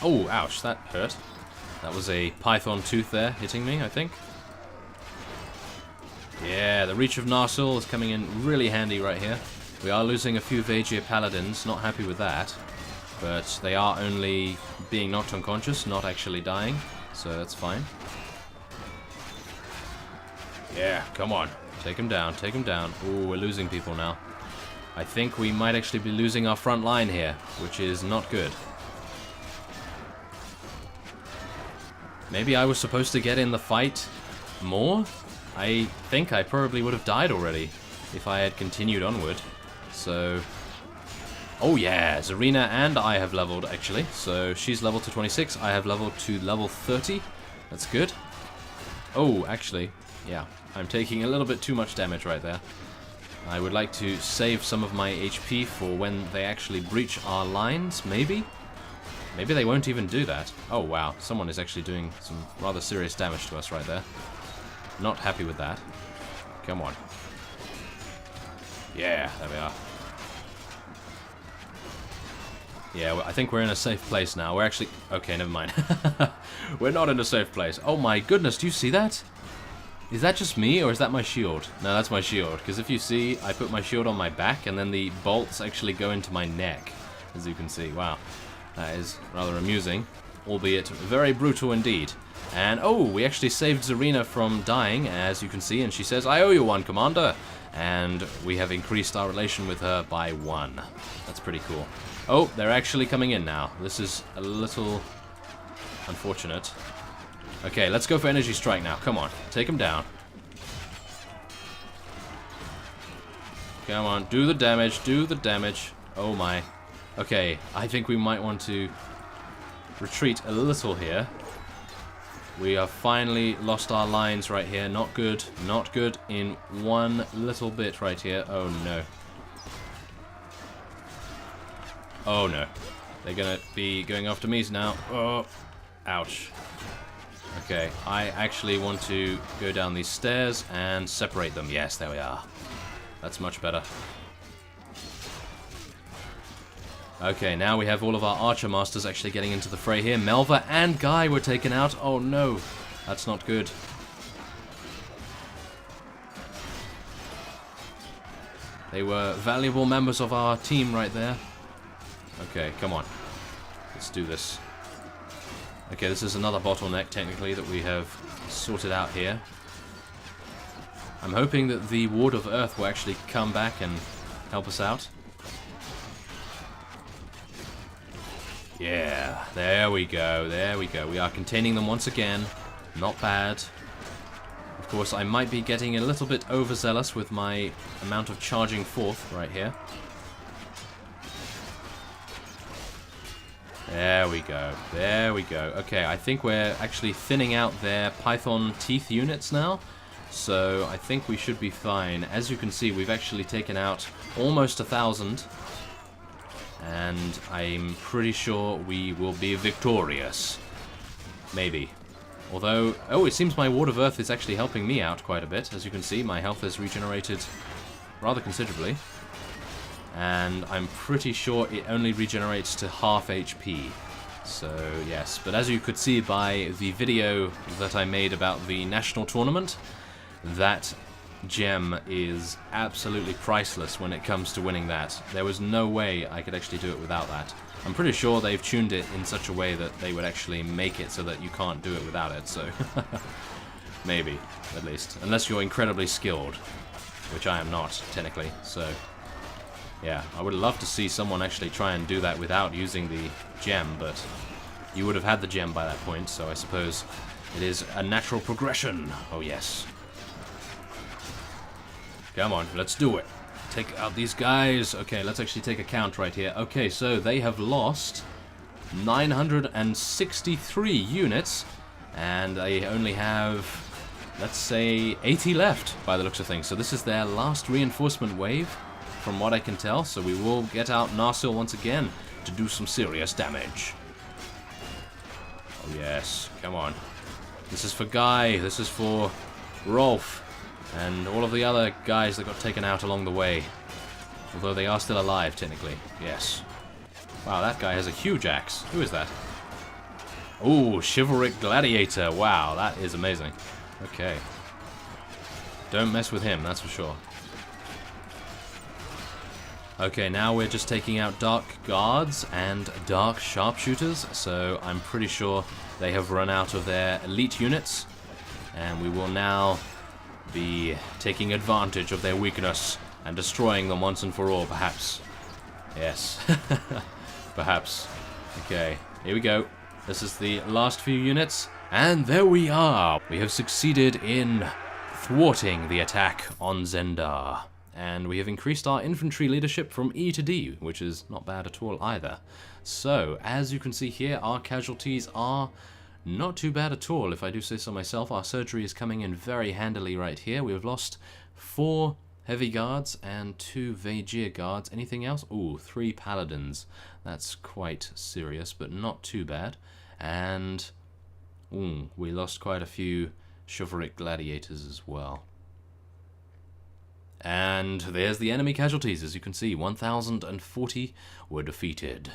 Oh, ouch, that hurt. That was a python tooth there hitting me, I think. Yeah, the Reach of Narsil is coming in really handy right here. We are losing a few Vagia Paladins, not happy with that. But they are only being knocked unconscious, not actually dying. So that's fine. Yeah, come on. Take him down, take him down. Ooh, we're losing people now. I think we might actually be losing our front line here, which is not good. Maybe I was supposed to get in the fight more? I think I probably would have died already if I had continued onward. So, oh yeah, Zarina and I have leveled actually. So she's leveled to 26, I have leveled to level 30. That's good. Oh, actually, yeah, I'm taking a little bit too much damage right there. I would like to save some of my HP for when they actually breach our lines, maybe? Maybe they won't even do that. Oh wow, someone is actually doing some rather serious damage to us right there. Not happy with that. Come on. Yeah, there we are. Yeah, I think we're in a safe place now. We're actually... Okay, never mind. We're not in a safe place. Oh my goodness, do you see that? Is that just me, or is that my shield? No, that's my shield, because if you see, I put my shield on my back, and then the bolts actually go into my neck, as you can see. Wow. That is rather amusing, albeit very brutal indeed. And, oh, we actually saved Zarina from dying, as you can see, and she says, I owe you one, Commander. And we have increased our relation with her by 1. That's pretty cool. Oh, they're actually coming in now. This is a little unfortunate. Okay, let's go for Energy Strike now. Come on, take him down. Come on, do the damage, do the damage. Oh my. Okay, I think we might want to retreat a little here. We have finally lost our lines right here. Not good. Not good in one little bit right here. Oh no. Oh no. They're gonna be going after me now. Oh. Ouch. Okay, I actually want to go down these stairs and separate them. Yes, there we are. That's much better. Okay, now we have all of our archer masters actually getting into the fray here. Melva and Guy were taken out. Oh no, that's not good. They were valuable members of our team right there. Okay, come on. Let's do this. Okay, this is another bottleneck, technically, that we have sorted out here. I'm hoping that the Ward of Earth will actually come back and help us out. Yeah, there we go, there we go. We are containing them once again. Not bad. Of course, I might be getting a little bit overzealous with my amount of charging forth right here. There we go. There we go. Okay, I think we're actually thinning out their Python teeth units now. So I think we should be fine. As you can see, we've actually taken out almost 1,000. And I'm pretty sure we will be victorious. Maybe. Although, oh, it seems my Ward of Earth is actually helping me out quite a bit. As you can see, my health has regenerated rather considerably. And I'm pretty sure it only regenerates to half HP. So, yes. But as you could see by the video that I made about the national tournament, that gem is absolutely priceless when it comes to winning that. There was no way I could actually do it without that. I'm pretty sure they've tuned it in such a way that they would actually make it so that you can't do it without it, so... Maybe, at least. Unless you're incredibly skilled, which I am not, technically, so... Yeah, I would love to see someone actually try and do that without using the gem, but you would have had the gem by that point, so I suppose it is a natural progression. Oh yes. Come on, let's do it. Take out these guys. Okay, let's actually take a count right here. Okay, so they have lost 963 units, and they only have, let's say, 80 left by the looks of things. So this is their last reinforcement wave, from what I can tell, so we will get out Narsil once again to do some serious damage. Oh yes, come on. This is for Guy, this is for Rolf, and all of the other guys that got taken out along the way. Although they are still alive, technically, yes. Wow, that guy has a huge axe. Who is that? Ooh, Chivalric Gladiator, wow, that is amazing. Okay. Don't mess with him, that's for sure. Okay, now we're just taking out Dark Guards and Dark Sharpshooters, so I'm pretty sure they have run out of their elite units, and we will now be taking advantage of their weakness and destroying them once and for all, perhaps. Yes, perhaps. Okay, here we go. This is the last few units, and there we are! We have succeeded in thwarting the attack on Zendar. And we have increased our infantry leadership from E to D, which is not bad at all either. So, as you can see here, our casualties are not too bad at all, if I do say so myself. Our surgery is coming in very handily right here. We have lost 4 heavy guards and 2 Vaegir guards. Anything else? Ooh, 3 paladins. That's quite serious, but not too bad. And we lost quite a few chivalric gladiators as well. And there's the enemy casualties, as you can see, 1,040 were defeated.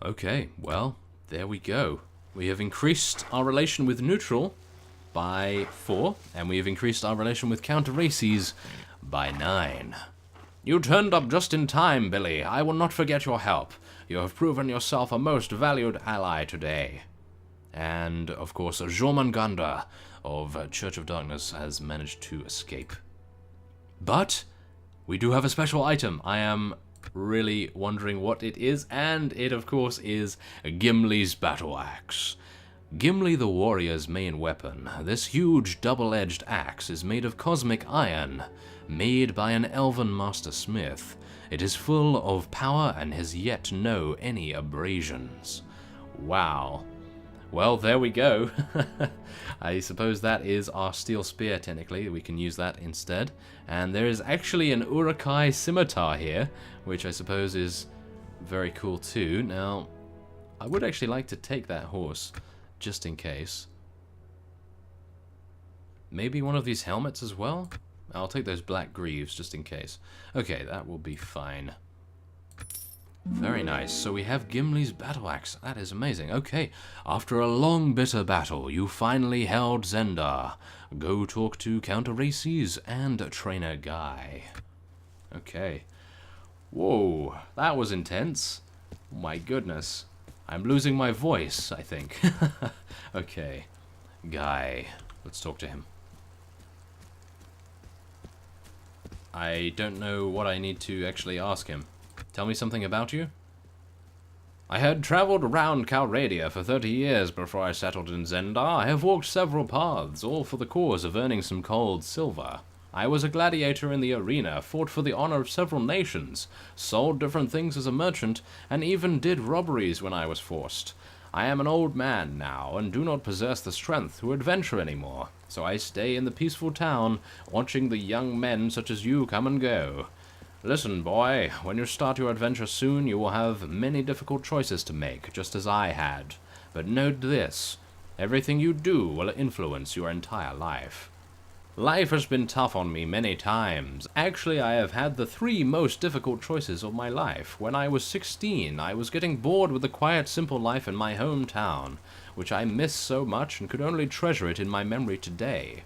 Okay, well, there we go. We have increased our relation with neutral by 4, and we have increased our relation with counter-races by 9. You turned up just in time, Billy. I will not forget your help. You have proven yourself a most valued ally today. And, of course, Jormungandr of Church of Darkness has managed to escape. But we do have a special item. I am really wondering what it is, and it of course is Gimli's battle axe. Gimli the warrior's main weapon. This huge double-edged axe is made of cosmic iron, made by an elven master smith. It is full of power and has yet to know any abrasions. Wow. Well, there we go. I suppose that is our steel spear, technically. We can use that instead. And there is actually an Urukai scimitar here, which I suppose is very cool too. Now, I would actually like to take that horse, just in case. Maybe one of these helmets as well? I'll take those black greaves just in case. Okay, that will be fine. Very nice. So we have Gimli's battle axe. That is amazing. Okay, after a long bitter battle, you finally held Zendar. Go talk to Counter Races and Trainer Guy. Okay. Whoa, that was intense. My goodness. I'm losing my voice, I think. Okay. Guy. Let's talk to him. I don't know what I need to actually ask him. Tell me something about you? I had traveled around Calradia for 30 years before I settled in Zendar. I have walked several paths, all for the cause of earning some cold silver. I was a gladiator in the arena, fought for the honor of several nations, sold different things as a merchant, and even did robberies when I was forced. I am an old man now, and do not possess the strength to adventure anymore, so I stay in the peaceful town, watching the young men such as you come and go. Listen, boy, when you start your adventure soon, you will have many difficult choices to make, just as I had. But note this, everything you do will influence your entire life. Life has been tough on me many times. Actually, I have had the 3 most difficult choices of my life. When I was 16, I was getting bored with the quiet, simple life in my hometown, which I miss so much and could only treasure it in my memory today.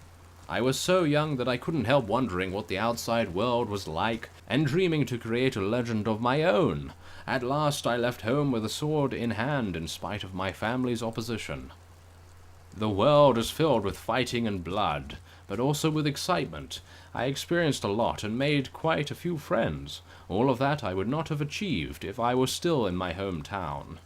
I was so young that I couldn't help wondering what the outside world was like, and dreaming to create a legend of my own. At last I left home with a sword in hand in spite of my family's opposition. The world is filled with fighting and blood, but also with excitement. I experienced a lot and made quite a few friends. All of that I would not have achieved if I was still in my hometown.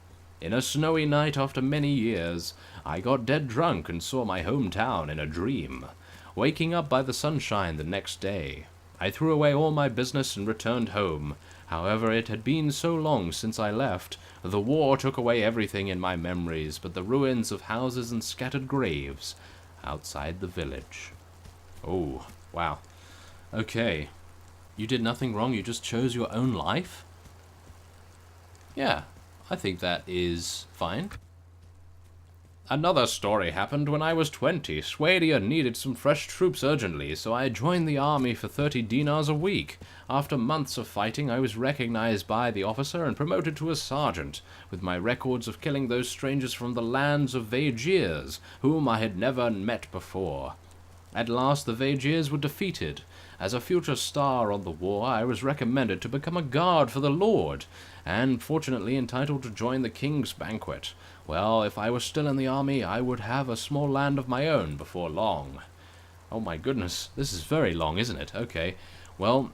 In a snowy night after many years, I got dead drunk and saw my hometown in a dream. Waking up by the sunshine the next day, I threw away all my business and returned home. However, it had been so long since I left, the war took away everything in my memories but the ruins of houses and scattered graves outside the village. Oh, wow. Okay. You did nothing wrong, you just chose your own life? Yeah, I think that is fine. Another story happened when I was 20. Swadia needed some fresh troops urgently, so I joined the army for 30 dinars a week. After months of fighting, I was recognized by the officer and promoted to a sergeant, with my records of killing those strangers from the lands of varieties, whom I had never met before. At last the varieties were defeated. As a future star on the war, I was recommended to become a guard for the Lord, and fortunately entitled to join the king's banquet. Well, if I was still in the army, I would have a small land of my own before long. Oh my goodness, this is very long, isn't it? Okay, well,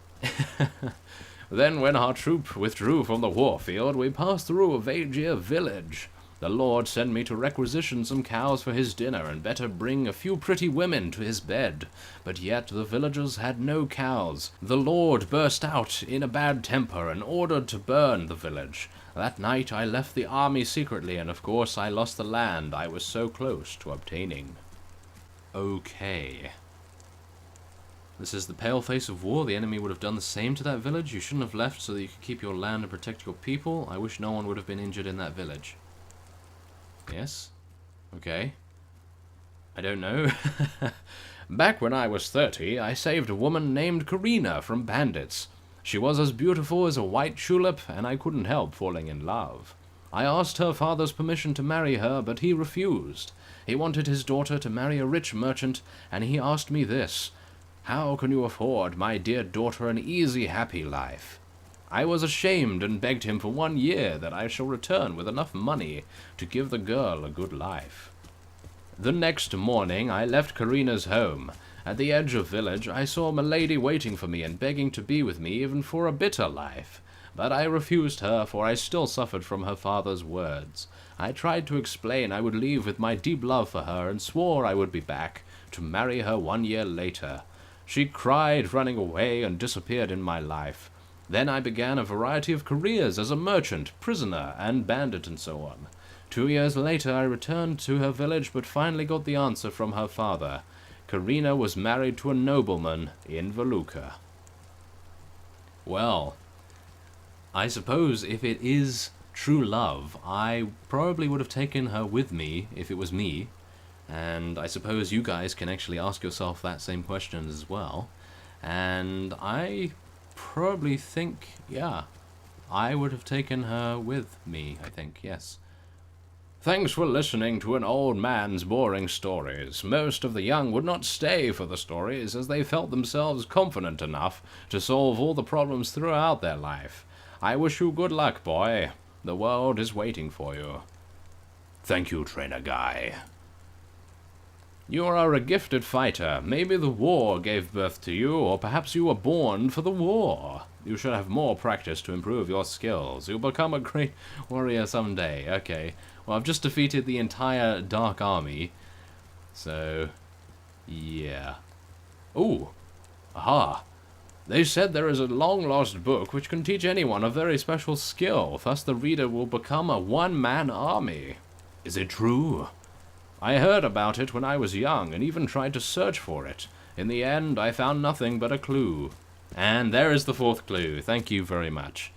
then when our troop withdrew from the warfield, we passed through a Vagia village. The Lord sent me to requisition some cows for his dinner, and better bring a few pretty women to his bed. But yet the villagers had no cows. The Lord burst out in a bad temper and ordered to burn the village. That night I left the army secretly, and of course I lost the land I was so close to obtaining. Okay. This is the pale face of war. The enemy would have done the same to that village. You shouldn't have left so that you could keep your land and protect your people. I wish no one would have been injured in that village. Yes? Okay. I don't know. Back when I was 30, I saved a woman named Karina from bandits. She was as beautiful as a white tulip, and I couldn't help falling in love. I asked her father's permission to marry her, but he refused. He wanted his daughter to marry a rich merchant, and he asked me this: "How can you afford my dear daughter an easy, happy life?" I was ashamed and begged him for 1 year that I shall return with enough money to give the girl a good life. The next morning I left Karina's home. At the edge of village I saw Milady waiting for me and begging to be with me even for a bitter life. But I refused her, for I still suffered from her father's words. I tried to explain I would leave with my deep love for her and swore I would be back to marry her 1 year later. She cried, running away, and disappeared in my life. Then I began a variety of careers as a merchant, prisoner, and bandit, and so on. 2 years later I returned to her village, but finally got the answer from her father. Karina was married to a nobleman in Valuka. Well, I suppose if it is true love, I probably would have taken her with me, if it was me, And I suppose you guys can actually ask yourself that same question as well. And I probably think, yeah, I would have taken her with me, I think, yes. Thanks for listening to an old man's boring stories. Most of the young would not stay for the stories, as they felt themselves confident enough to solve all the problems throughout their life. I wish you good luck, boy. The world is waiting for you. Thank you, Trainer Guy. You are a gifted fighter. Maybe the war gave birth to you, or perhaps you were born for the war. You should have more practice to improve your skills. You'll become a great warrior someday. Okay. Well, I've just defeated the entire Dark Army. So, yeah. Ooh. Aha. They said there is a long-lost book which can teach anyone a very special skill. Thus the reader will become a one-man army. Is it true? I heard about it when I was young and even tried to search for it. In the end, I found nothing but a clue. And there is the fourth clue. Thank you very much.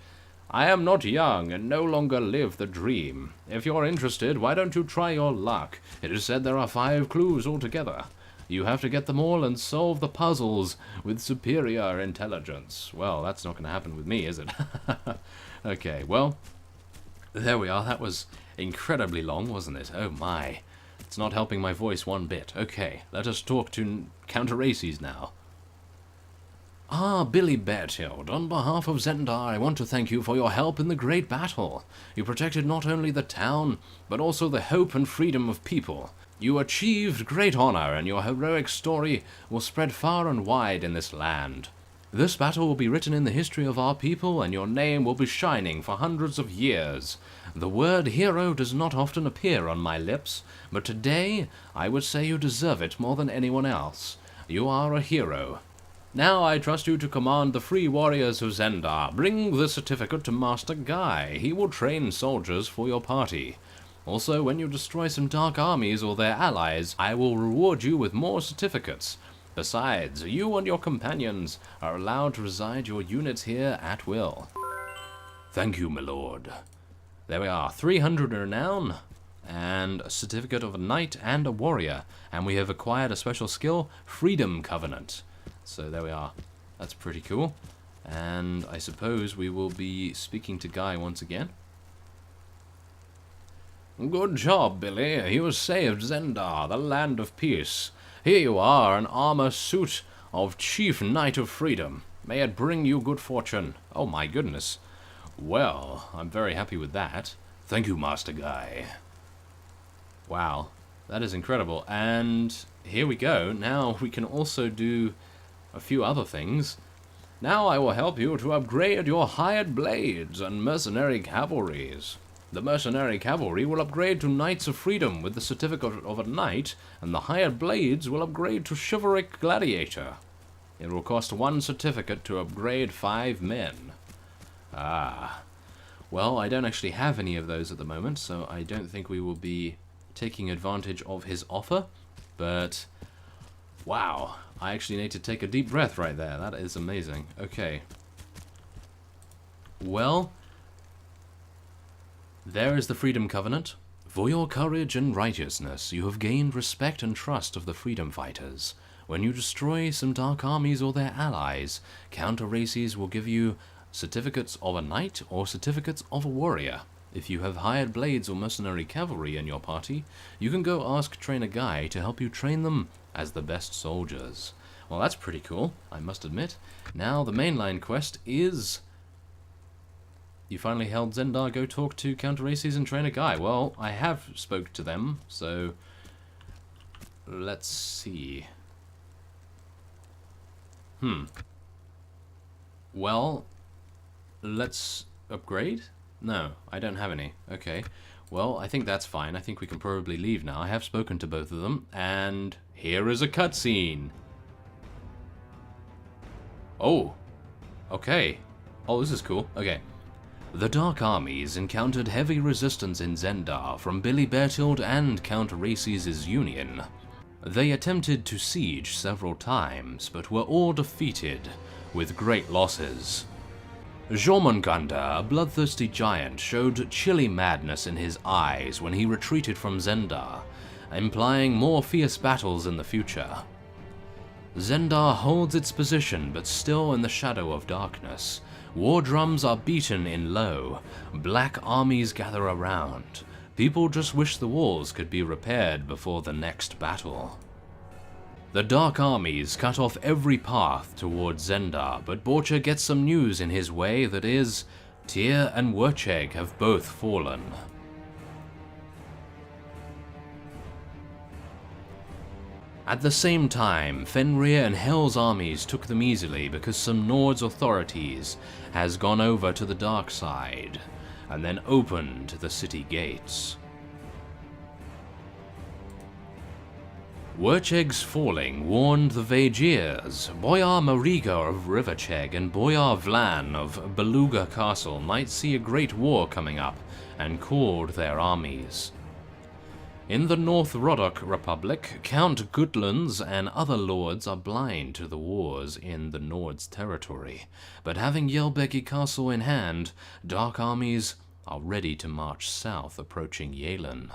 I am not young and no longer live the dream. If you're interested, why don't you try your luck? It is said there are 5 clues altogether. You have to get them all and solve the puzzles with superior intelligence. Well, that's not going to happen with me, is it? Okay, well, there we are. That was incredibly long, wasn't it? Oh my. It's not helping my voice one bit. Okay, let us talk to Calradia now. Ah, Billy Bertild, on behalf of Zendar, I want to thank you for your help in the great battle. You protected not only the town, but also the hope and freedom of people. You achieved great honor, and your heroic story will spread far and wide in this land. This battle will be written in the history of our people, and your name will be shining for hundreds of years. The word hero does not often appear on my lips, but today I would say you deserve it more than anyone else. You are a hero. Now I trust you to command the free warriors of Zendar. Bring the certificate to Master Guy. He will train soldiers for your party. Also, when you destroy some dark armies or their allies, I will reward you with more certificates. Besides, you and your companions are allowed to reside your units here at will. Thank you, my lord. There we are, 300 renown, and a certificate of a knight and a warrior. And we have acquired a special skill, Freedom Covenant. So there we are. That's pretty cool. And I suppose we will be speaking to Guy once again. Good job, Billy. You saved Zendar, the land of peace. Here you are, an armor suit of Chief Knight of Freedom. May it bring you good fortune. Oh my goodness. Well, I'm very happy with that. Thank you, Master Guy. Wow, that is incredible. And here we go. Now we can also do a few other things. Now I will help you to upgrade your hired blades and mercenary cavalries. The mercenary cavalry will upgrade to Knights of Freedom with the certificate of a knight, and the hired blades will upgrade to chivalric gladiator. It will cost 1 certificate to upgrade 5 men. Ah. Well, I don't actually have any of those at the moment, so I don't think we will be taking advantage of his offer, but wow, I actually need to take a deep breath right there. That is amazing. Okay. Well, there is the Freedom Covenant. For your courage and righteousness, you have gained respect and trust of the freedom fighters. When you destroy some dark armies or their allies, Calradia will give you certificates of a knight or certificates of a warrior. If you have hired blades or mercenary cavalry in your party, you can go ask Trainer Guy to help you train them as the best soldiers. Well, that's pretty cool, I must admit. Now, the mainline quest is... You finally held Zendar go talk to Calradia and Trainer Guy. Well, I have spoke to them, so... Let's see. Well, let's upgrade? No, I don't have any. Okay. Well, I think that's fine. I think we can probably leave now. I have spoken to both of them, and here is a cutscene. Oh. Okay. Oh, this is cool. Okay. The Dark Armies encountered heavy resistance in Zendar from Billy Bertild and Calradia's union. They attempted to siege several times, but were all defeated, with great losses. Jormungandr, a bloodthirsty giant, showed chilly madness in his eyes when he retreated from Zendar, implying more fierce battles in the future. Zendar holds its position, but still in the shadow of darkness. War drums are beaten in low. Black armies gather around. People just wish the walls could be repaired before the next battle. The Dark armies cut off every path towards Zendar, but Borcha gets some news in his way that is, Tyr and Wurcheg have both fallen. At the same time, Fenrir and Hel's armies took them easily because some Nord's authorities has gone over to the dark side and then opened the city gates. Wurcheg's falling warned the Vaegirs. Boyar Mariga of Rivercheg and Boyar Vlan of Beluga Castle might see a great war coming up and called their armies. In the North Rodok Republic, Count Gutlands and other lords are blind to the wars in the Nord's territory, but having Yelbeki Castle in hand, Dark armies are ready to march south, approaching Yalen.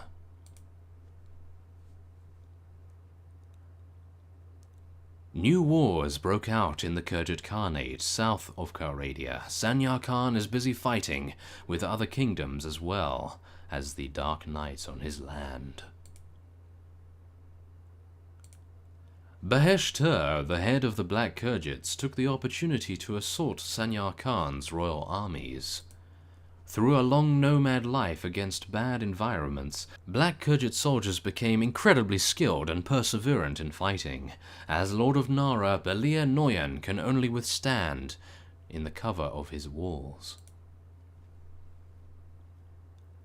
New wars broke out in the Khergit Khanate south of Calradia. Sanyar Khan is busy fighting with other kingdoms as well as the Dark Knights on his land. Bahesh-Tur, the head of the Black Khergits, took the opportunity to assault Sanyar Khan's royal armies. Through a long nomad life against bad environments, Black Khergit soldiers became incredibly skilled and perseverant in fighting. As Lord of Nara, Belir Noyan can only withstand in the cover of his walls.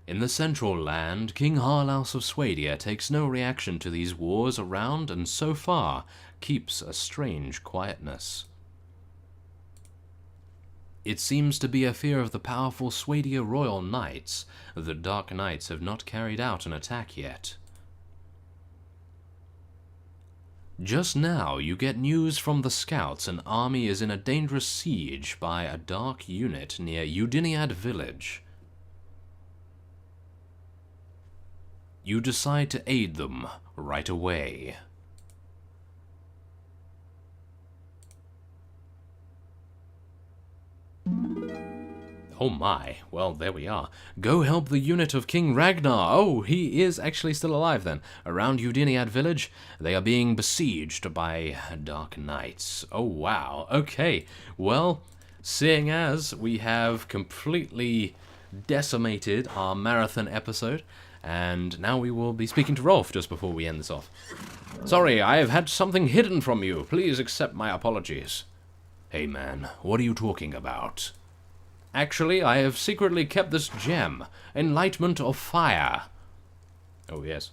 In the central land, King Harlaus of Swadia takes no reaction to these wars around and so far keeps a strange quietness. It seems to be a fear of the powerful Swadia royal knights. The Dark Knights have not carried out an attack yet. Just now, you get news from the scouts an army is in a dangerous siege by a dark unit near Udiniad village. You decide to aid them right away. Oh my, well there we are. Go help the unit of King Ragnar. Oh, he is actually still alive then. Around Udiniad village, they are being besieged by Dark Knights. Oh wow, okay. Well, seeing as we have completely decimated our marathon episode, and now we will be speaking to Rolf just before we end this off. Sorry, I have had something hidden from you. Please accept my apologies. Hey man, what are you talking about? Actually, I have secretly kept this gem, Enlightenment of Fire. Oh yes.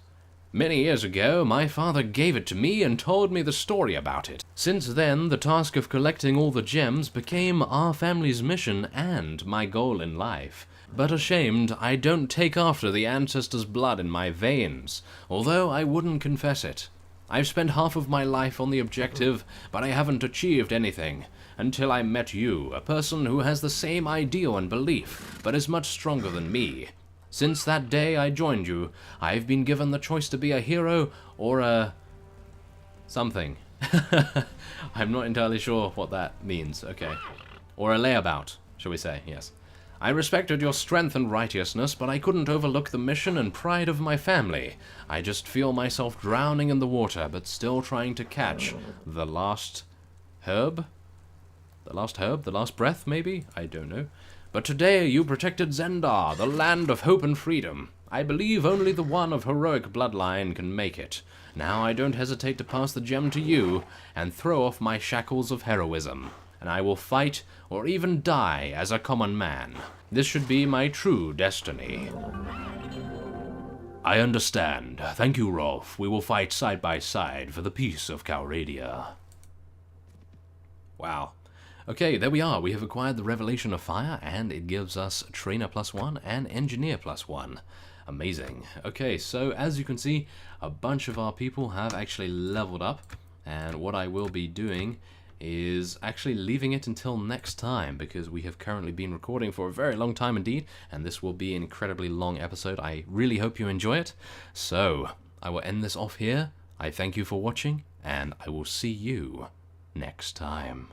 Many years ago, my father gave it to me and told me the story about it. Since then, the task of collecting all the gems became our family's mission and my goal in life. But ashamed, I don't take after the ancestors' blood in my veins, although I wouldn't confess it. I've spent half of my life on the objective, but I haven't achieved anything, until I met you, a person who has the same ideal and belief, but is much stronger than me. Since that day I joined you, I've been given the choice to be a hero or a... something. I'm not entirely sure what that means, okay. Or a layabout, shall we say, yes. I respected your strength and righteousness, but I couldn't overlook the mission and pride of my family. I just feel myself drowning in the water, but still trying to catch the last herb? The last herb? The last breath, maybe? I don't know. But today you protected Zendar, the land of hope and freedom. I believe only the one of heroic bloodline can make it. Now I don't hesitate to pass the gem to you and throw off my shackles of heroism. And I will fight or even die as a common man. This should be my true destiny. I understand. Thank you, Rolf. We will fight side by side for the peace of Calradia. Wow. Okay, there we are. We have acquired the Revelation of Fire, and it gives us Trainer +1 and Engineer +1. Amazing. Okay, so as you can see, a bunch of our people have actually leveled up, and what I will be doing is actually leaving it until next time, because we have currently been recording for a very long time indeed, and this will be an incredibly long episode. I really hope you enjoy it. So, I will end this off here. I thank you for watching, and I will see you next time.